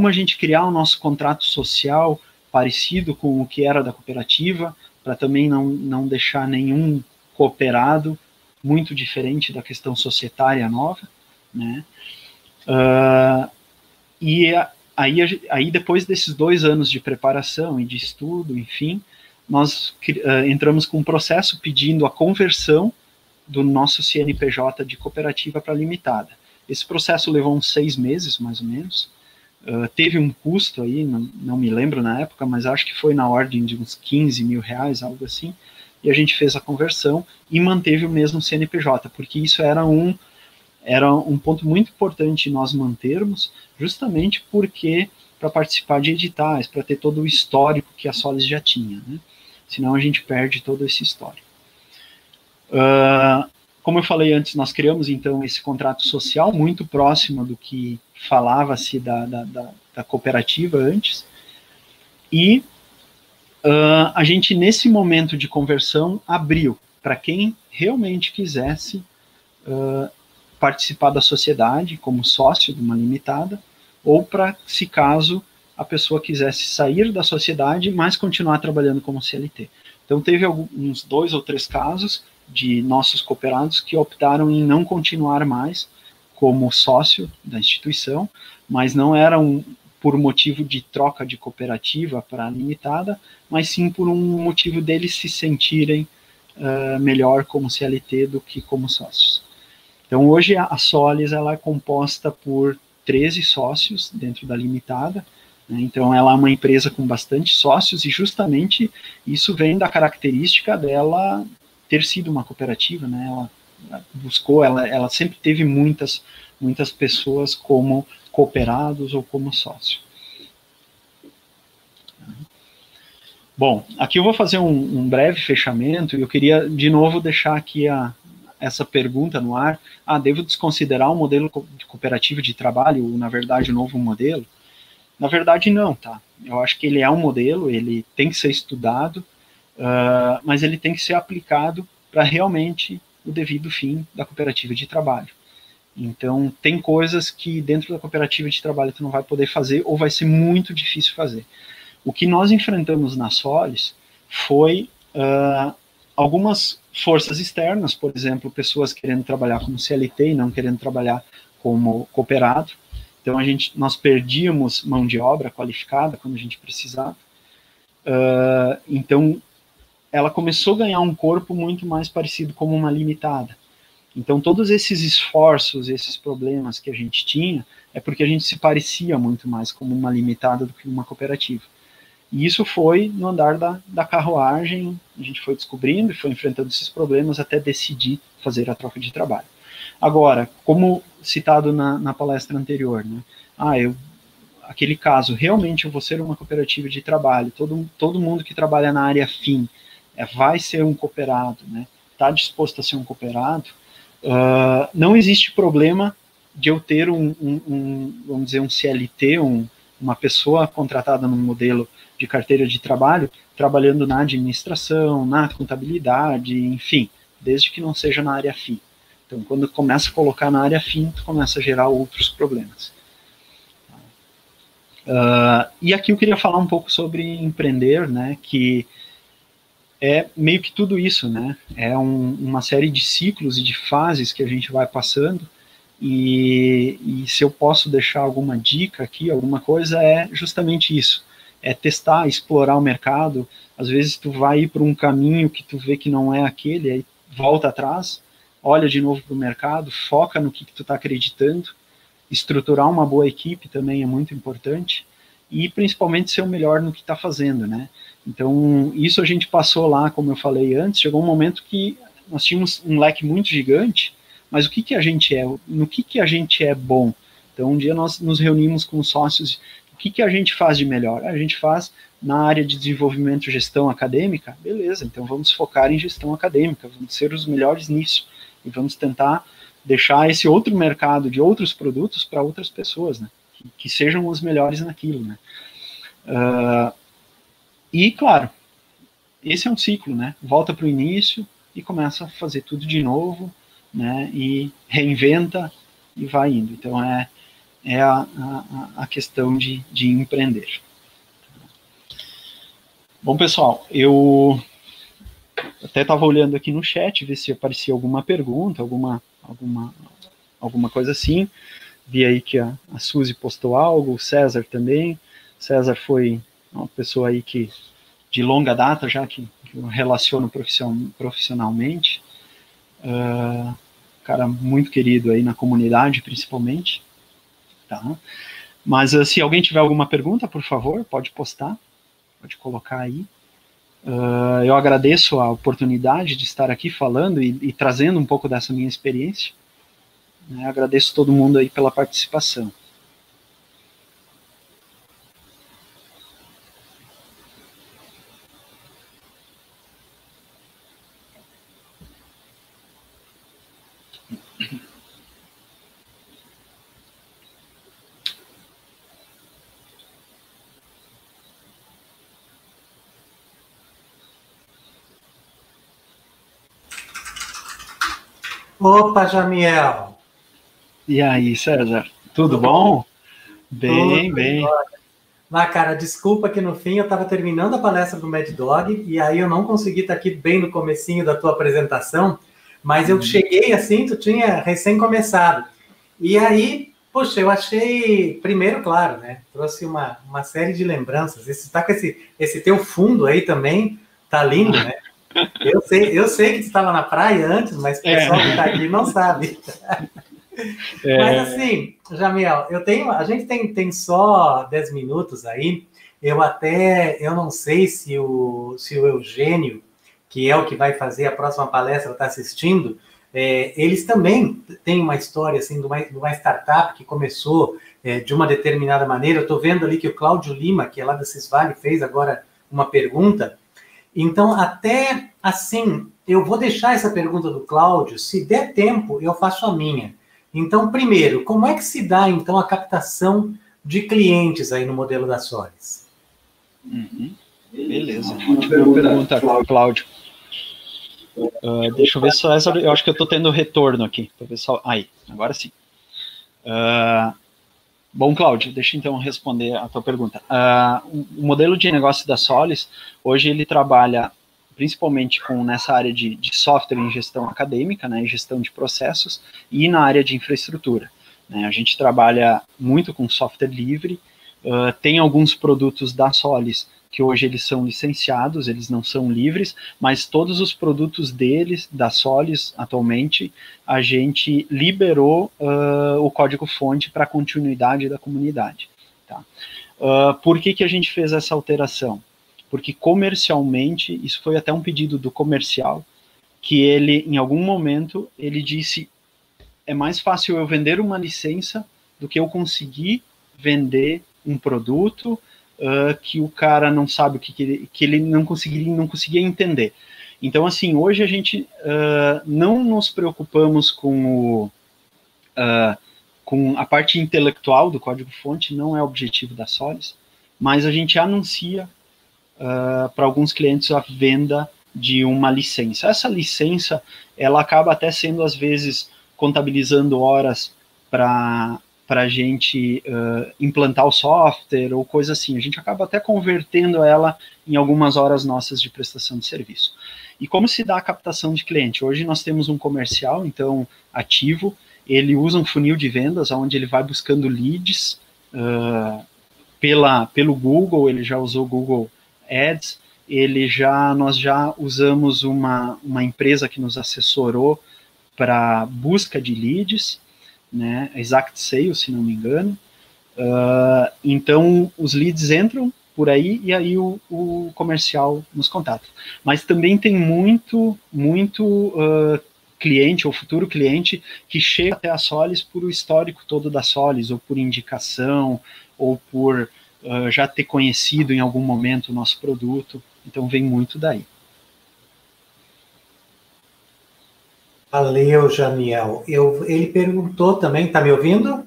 a gente criar o nosso contrato social parecido com o que era da cooperativa, para também não deixar nenhum cooperado muito diferente da questão societária nova, né? E aí depois desses 2 anos de preparação e de estudo, enfim, nós entramos com um processo pedindo a conversão do nosso CNPJ de cooperativa para limitada. Esse processo levou uns 6 meses, mais ou menos. Teve um custo aí, não me lembro na época, mas acho que foi na ordem de uns 15 mil reais, algo assim, e a gente fez a conversão e manteve o mesmo CNPJ, porque isso era um ponto muito importante nós mantermos, justamente porque para participar de editais, para ter todo o histórico que a Solis já tinha, né? Senão a gente perde todo esse histórico. Como eu falei antes, nós criamos então esse contrato social muito próximo do que falava-se da cooperativa antes, e a gente nesse momento de conversão abriu para quem realmente quisesse participar da sociedade como sócio de uma limitada, ou para, se caso a pessoa quisesse sair da sociedade, mas continuar trabalhando como CLT. Então, teve uns 2 ou 3 casos de nossos cooperados que optaram em não continuar mais como sócio da instituição, mas não eram por motivo de troca de cooperativa para limitada, mas sim por um motivo deles se sentirem melhor como CLT do que como sócios. Então, hoje a Solis ela é composta por 13 sócios dentro da limitada, né? Então, ela é uma empresa com bastante sócios e justamente isso vem da característica dela ter sido uma cooperativa, né? Ela buscou, ela sempre teve muitas pessoas como cooperados ou como sócio. Bom, aqui eu vou fazer um breve fechamento e eu queria de novo deixar aqui essa pergunta no ar. Devo desconsiderar o modelo de cooperativa de trabalho, ou na verdade o novo modelo? Na verdade não, tá? Eu acho que ele é um modelo, ele tem que ser estudado, mas ele tem que ser aplicado para realmente o devido fim da cooperativa de trabalho. Então, tem coisas que dentro da cooperativa de trabalho tu não vai poder fazer ou vai ser muito difícil fazer. O que nós enfrentamos na Solis foi algumas forças externas, por exemplo, pessoas querendo trabalhar como CLT e não querendo trabalhar como cooperado. Então, nós perdíamos mão de obra qualificada quando a gente precisava. Então, ela começou a ganhar um corpo muito mais parecido como uma limitada. Então, todos esses esforços, esses problemas que a gente tinha, é porque a gente se parecia muito mais como uma limitada do que uma cooperativa. E isso foi no andar da carruagem, a gente foi descobrindo e foi enfrentando esses problemas até decidir fazer a troca de trabalho. Agora, como citado na palestra anterior, né? Aquele caso, realmente eu vou ser uma cooperativa de trabalho, todo mundo que trabalha na área fim vai ser um cooperado, né? Está disposto a ser um cooperado, não existe problema de eu ter vamos dizer, um CLT, uma pessoa contratada num modelo de carteira de trabalho, trabalhando na administração, na contabilidade, enfim, desde que não seja na área fim. Então, quando começa a colocar na área fim, tu começa a gerar outros problemas. E aqui eu queria falar um pouco sobre empreender, né, que é meio que tudo isso, né, é uma série de ciclos e de fases que a gente vai passando, e se eu posso deixar alguma dica aqui, alguma coisa, é justamente isso, é testar, explorar o mercado. Às vezes tu vai ir por um caminho que tu vê que não é aquele, aí volta atrás, olha de novo para o mercado, foca no que tu está acreditando, estruturar uma boa equipe também é muito importante, e principalmente ser o melhor no que está fazendo, né? Então, isso a gente passou lá, como eu falei antes, chegou um momento que nós tínhamos um leque muito gigante, mas o que a gente é? No que a gente é bom? Então, um dia nós nos reunimos com os sócios, o que a gente faz de melhor? A gente faz na área de desenvolvimento e gestão acadêmica, beleza, então vamos focar em gestão acadêmica, vamos ser os melhores nisso, e vamos tentar deixar esse outro mercado de outros produtos para outras pessoas, né? Que sejam os melhores naquilo, né? E, claro, esse é um ciclo, né? Volta para o início e começa a fazer tudo de novo, né? E reinventa e vai indo. Então, é a questão de empreender. Bom, pessoal, eu até estava olhando aqui no chat, ver se aparecia alguma pergunta, alguma coisa assim. Vi aí que a Suzy postou algo, o César também. César foi uma pessoa aí que de longa data já que eu relaciono profissionalmente. Cara muito querido aí na comunidade, principalmente. Tá? Mas se alguém tiver alguma pergunta, por favor, pode postar, pode colocar aí. Eu agradeço a oportunidade de estar aqui falando e trazendo um pouco dessa minha experiência. Agradeço todo mundo aí pela participação. Opa, Jamiel. E aí, César? Tudo bom? Bem, bem. Mas, cara, desculpa que no fim eu estava terminando a palestra do Mad Dog e aí eu não consegui estar aqui bem no comecinho da tua apresentação, mas eu cheguei assim, tu tinha recém começado. E aí, poxa, eu achei, primeiro, claro, né? Trouxe uma série de lembranças. Esse tá com esse teu fundo aí também, tá lindo, né? Eu sei que tu estava na praia antes, mas o pessoal que está aqui não sabe. Mas assim, Jamiel, a gente tem só 10 minutos aí. Eu não sei se o Eugênio, que é o que vai fazer a próxima palestra, está assistindo. Eles também têm uma história assim, de uma startup que começou de uma determinada maneira. Eu estou vendo ali que o Cláudio Lima, que é lá da Cisvale, fez agora uma pergunta. Então, até assim, eu vou deixar essa pergunta do Cláudio. Se der tempo, eu faço a minha. Então, primeiro, como é que se dá, então, a captação de clientes aí no modelo da Solis? Beleza. Ótima pergunta, Cláudio. Deixa eu ver só essa. Eu acho que eu estou tendo retorno aqui. Para ver só. Aí, agora sim. Bom, Cláudio, deixa então responder a tua pergunta. O modelo de negócio da Solis, hoje ele trabalha principalmente nessa área de software em gestão acadêmica, né, gestão de processos, e na área de infraestrutura. Né. A gente trabalha muito com software livre, tem alguns produtos da Solis que hoje eles são licenciados, eles não são livres, mas todos os produtos deles, da Solis, atualmente, a gente liberou o código-fonte para a continuidade da comunidade. Tá? Por que a gente fez essa alteração? Porque comercialmente, isso foi até um pedido do comercial, que ele, em algum momento, ele disse, é mais fácil eu vender uma licença do que eu conseguir vender um produto que o cara não sabe que ele não conseguia entender. Então, assim, hoje a gente não nos preocupamos com a parte intelectual do código-fonte, não é o objetivo da Solis, mas a gente anuncia para alguns clientes a venda de uma licença. Essa licença, ela acaba até sendo, às vezes, contabilizando horas para a gente implantar o software ou coisa assim. A gente acaba até convertendo ela em algumas horas nossas de prestação de serviço. E como se dá a captação de cliente? Hoje nós temos um comercial, então, ativo, ele usa um funil de vendas, onde ele vai buscando leads pelo Google, ele já usou Google Ads, nós já usamos uma empresa que nos assessorou para busca de leads, né, Exact Sales, se não me engano. Então, os leads entram por aí e aí o comercial nos contata. Mas também tem muito cliente ou futuro cliente que chega até a Solis por o histórico todo da Solis, ou por indicação, ou por já ter conhecido em algum momento o nosso produto. Então, vem muito daí. Valeu, Jamiel. Ele perguntou também, tá me ouvindo?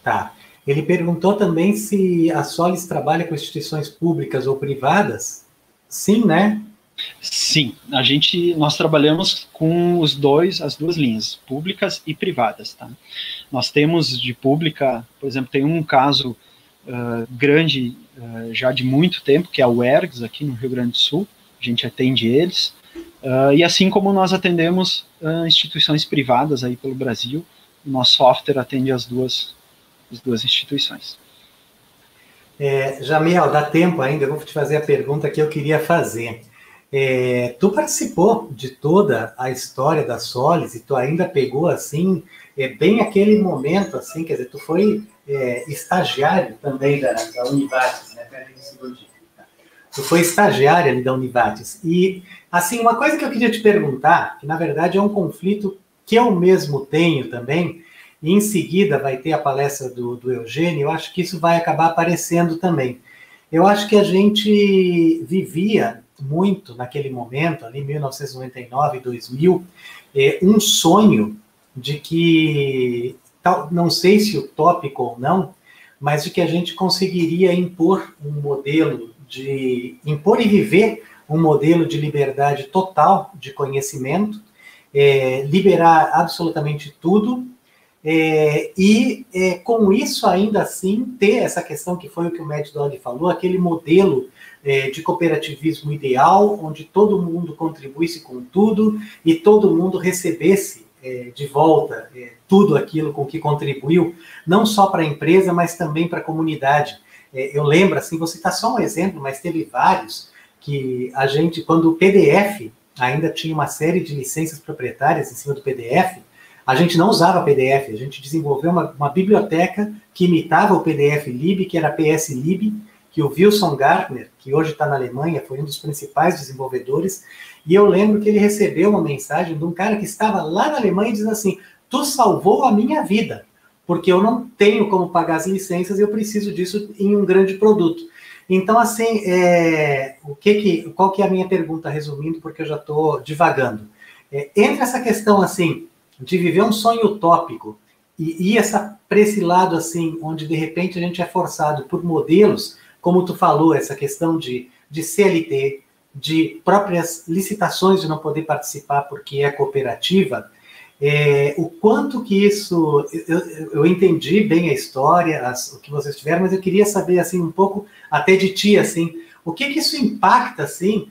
Tá. Ele perguntou também se a Solis trabalha com instituições públicas ou privadas. Sim, né? Sim, nós trabalhamos com as duas linhas, públicas e privadas. Tá? Nós temos de pública, por exemplo, tem um caso grande já de muito tempo, que é o ERGS, aqui no Rio Grande do Sul, a gente atende eles, e assim como nós atendemos instituições privadas aí pelo Brasil, o nosso software atende as duas instituições. Jamiel, dá tempo ainda, eu vou te fazer a pergunta que eu queria fazer. Tu participou de toda a história da Solis e tu ainda pegou, assim, bem aquele momento, assim, quer dizer, tu foi estagiário também da Univates, né? Peraí um segundinho. Tu foi estagiário ali da Univates. E, assim, uma coisa que eu queria te perguntar, que na verdade é um conflito que eu mesmo tenho também, e em seguida vai ter a palestra do Eugênio, eu acho que isso vai acabar aparecendo também. Eu acho que a gente vivia muito naquele momento, ali 1999, 2000, um sonho de que, não sei se utópico ou não, mas de que a gente conseguiria impor e viver um modelo de liberdade total de conhecimento, liberar absolutamente tudo, Com isso, ainda assim, ter essa questão que foi o que o Mad Dog falou, aquele modelo de cooperativismo ideal, onde todo mundo contribuísse com tudo e todo mundo recebesse de volta tudo aquilo com que contribuiu, não só para a empresa, mas também para a comunidade. Eu lembro, assim, vou citar só um exemplo, mas teve vários, que a gente, quando o PDF ainda tinha uma série de licenças proprietárias em cima do PDF, a gente não usava PDF, a gente desenvolveu uma biblioteca que imitava o PDF-lib, que era PS-lib, que o Wilson Gartner, que hoje está na Alemanha, foi um dos principais desenvolvedores, e eu lembro que ele recebeu uma mensagem de um cara que estava lá na Alemanha e diz assim: tu salvou a minha vida, porque eu não tenho como pagar as licenças e eu preciso disso em um grande produto. Então, assim, qual que é a minha pergunta, resumindo, porque eu já estou divagando. Entre essa questão, assim, de viver um sonho utópico e ir para esse lado, assim, onde, de repente, a gente é forçado por modelos, como tu falou, essa questão de CLT, de próprias licitações de não poder participar porque é cooperativa, o quanto que isso... Eu entendi bem a história, o que vocês tiveram, mas eu queria saber, assim, um pouco até de ti, assim, o que isso impacta, assim,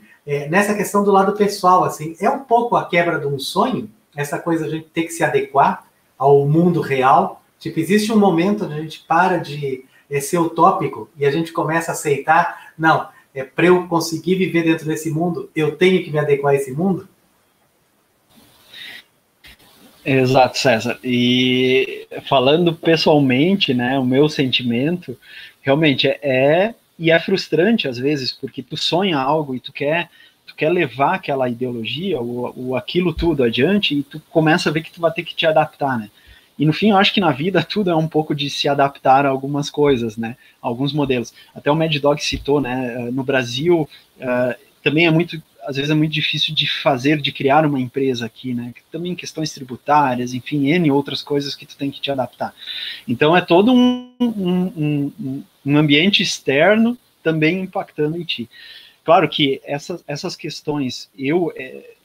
nessa questão do lado pessoal, assim, é um pouco a quebra de um sonho, essa coisa de a gente ter que se adequar ao mundo real, tipo, existe um momento onde a gente para de ser utópico e a gente começa a aceitar, não, para eu conseguir viver dentro desse mundo, eu tenho que me adequar a esse mundo? Exato, César. E falando pessoalmente, né, o meu sentimento realmente é frustrante às vezes, porque tu sonha algo e tu quer levar aquela ideologia ou aquilo tudo adiante e tu começa a ver que tu vai ter que te adaptar, né? E no fim eu acho que na vida tudo é um pouco de se adaptar a algumas coisas, né? Alguns modelos. Até o Mad Dog citou, né? No Brasil também às vezes é muito difícil de criar uma empresa aqui, né? Também questões tributárias, enfim, N outras coisas que tu tem que te adaptar. Então é todo um ambiente externo também impactando em ti. Claro que essas questões, eu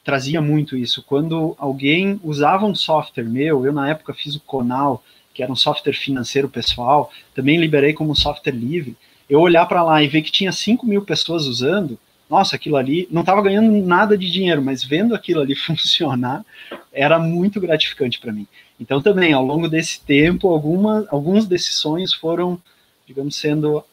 trazia muito isso. Quando alguém usava um software meu, eu na época fiz o Conal, que era um software financeiro pessoal, também liberei como software livre, eu olhar para lá e ver que tinha 5.000 pessoas usando, nossa, aquilo ali, não estava ganhando nada de dinheiro, mas vendo aquilo ali funcionar, era muito gratificante para mim. Então também, ao longo desse tempo, alguns desses sonhos foram, digamos, sendo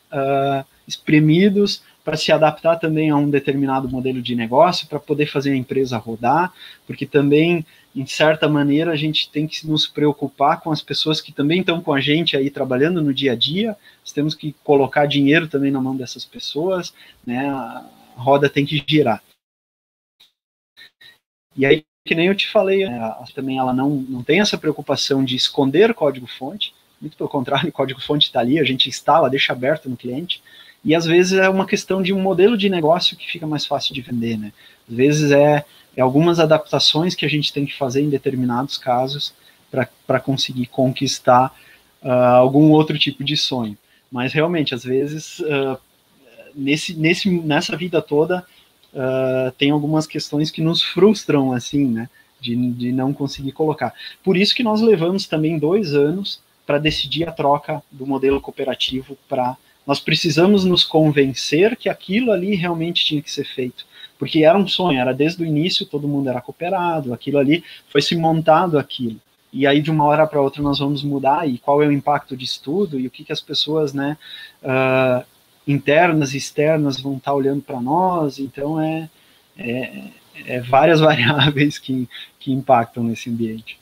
espremidos para se adaptar também a um determinado modelo de negócio, para poder fazer a empresa rodar, porque também, em certa maneira, a gente tem que nos preocupar com as pessoas que também estão com a gente aí trabalhando no dia a dia, nós temos que colocar dinheiro também na mão dessas pessoas, né? A roda tem que girar. E aí, que nem eu te falei, também ela não tem essa preocupação de esconder código-fonte, muito pelo contrário, o código-fonte está ali, a gente instala, deixa aberto no cliente, e às vezes é uma questão de um modelo de negócio que fica mais fácil de vender, né? Às vezes é algumas adaptações que a gente tem que fazer em determinados casos para conseguir conquistar algum outro tipo de sonho. Mas realmente, às vezes, nessa vida toda, tem algumas questões que nos frustram, assim, né? De não conseguir colocar. Por isso que nós levamos também 2 anos para decidir a troca do modelo cooperativo para... Nós precisamos nos convencer que aquilo ali realmente tinha que ser feito, porque era um sonho, era desde o início, todo mundo era cooperado, aquilo ali, foi se montado aquilo, e aí de uma hora para outra nós vamos mudar, e qual é o impacto disso tudo, e o que as pessoas, né, internas e externas vão estar olhando para nós, então várias variáveis que impactam nesse ambiente.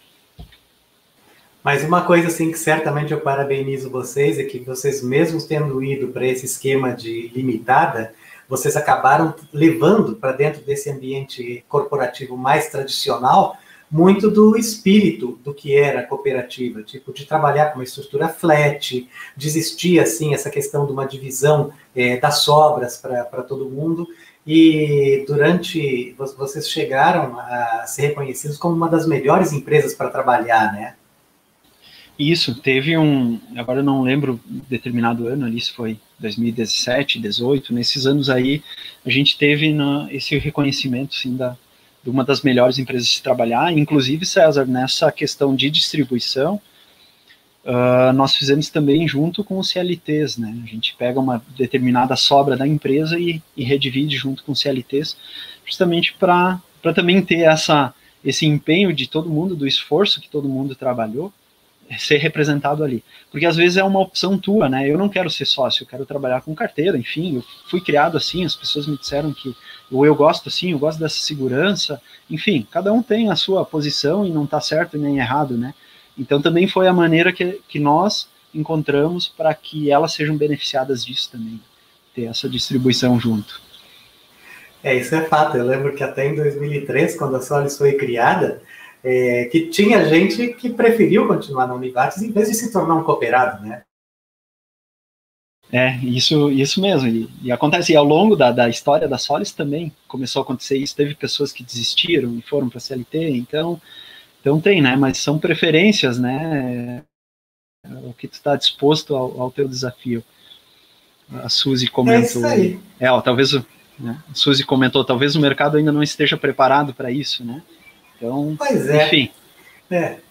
Mas uma coisa assim que certamente eu parabenizo vocês é que vocês mesmos tendo ido para esse esquema de limitada, vocês acabaram levando para dentro desse ambiente corporativo mais tradicional muito do espírito do que era a cooperativa, tipo de trabalhar com uma estrutura flat, de existir assim essa questão de uma divisão das sobras para todo mundo. E vocês chegaram a ser reconhecidos como uma das melhores empresas para trabalhar, né? Isso, teve agora eu não lembro determinado ano ali, se foi 2017, 2018, nesses anos aí, a gente teve esse reconhecimento, sim, de uma das melhores empresas de trabalhar, inclusive, César, nessa questão de distribuição, nós fizemos também junto com os CLTs, né? A gente pega uma determinada sobra da empresa e redivide junto com os CLTs, justamente para também ter esse empenho de todo mundo, do esforço que todo mundo trabalhou, ser representado ali. Porque às vezes é uma opção tua, né? Eu não quero ser sócio, eu quero trabalhar com carteira, enfim, eu fui criado assim, as pessoas me disseram que eu gosto assim, eu gosto dessa segurança, enfim, cada um tem a sua posição e não está certo nem errado, né? Então também foi a maneira que nós encontramos para que elas sejam beneficiadas disso também, ter essa distribuição junto. Isso é fato. Eu lembro que até em 2003, quando a Solis foi criada, que tinha gente que preferiu continuar na Univates em vez de se tornar um cooperado, né? Isso mesmo. E acontece, e ao longo da história da Solis também começou a acontecer isso. Teve pessoas que desistiram e foram para a CLT, então tem, né? Mas são preferências, né? O que tu está disposto ao teu desafio. A Suzy comentou. É isso aí. Talvez, né? A Suzy comentou, talvez o mercado ainda não esteja preparado para isso, né? Então, pois é. Enfim.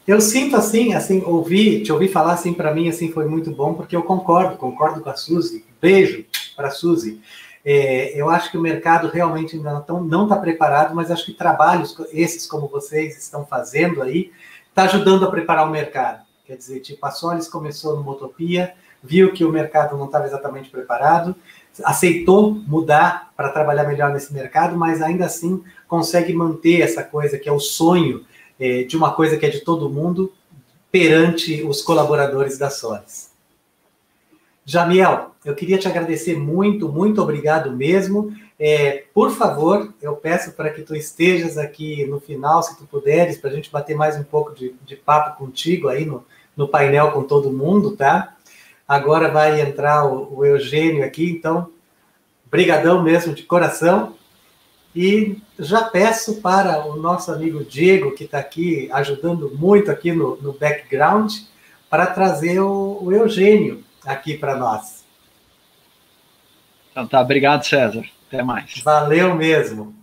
Eu sinto assim, te ouvir falar assim para mim assim foi muito bom, porque eu concordo com a Suzy. Beijo para a Suzy. Eu acho que o mercado realmente ainda não está preparado, mas acho que trabalhos esses como vocês estão fazendo aí, está ajudando a preparar o mercado. Quer dizer, tipo, a Solis começou no Motopia, viu que o mercado não estava exatamente preparado, aceitou mudar para trabalhar melhor nesse mercado, mas ainda assim consegue manter essa coisa que é o sonho de uma coisa que é de todo mundo perante os colaboradores da Solis. Jamiel, eu queria te agradecer muito, muito obrigado mesmo. Por favor, eu peço para que tu estejas aqui no final, se tu puderes, para a gente bater mais um pouco de papo contigo aí no painel com todo mundo, tá? Agora vai entrar o Eugênio aqui, então, brigadão mesmo, de coração. E já peço para o nosso amigo Diego, que está aqui ajudando muito aqui no background, para trazer o Eugênio aqui para nós. Então tá, obrigado, César. Até mais. Valeu mesmo.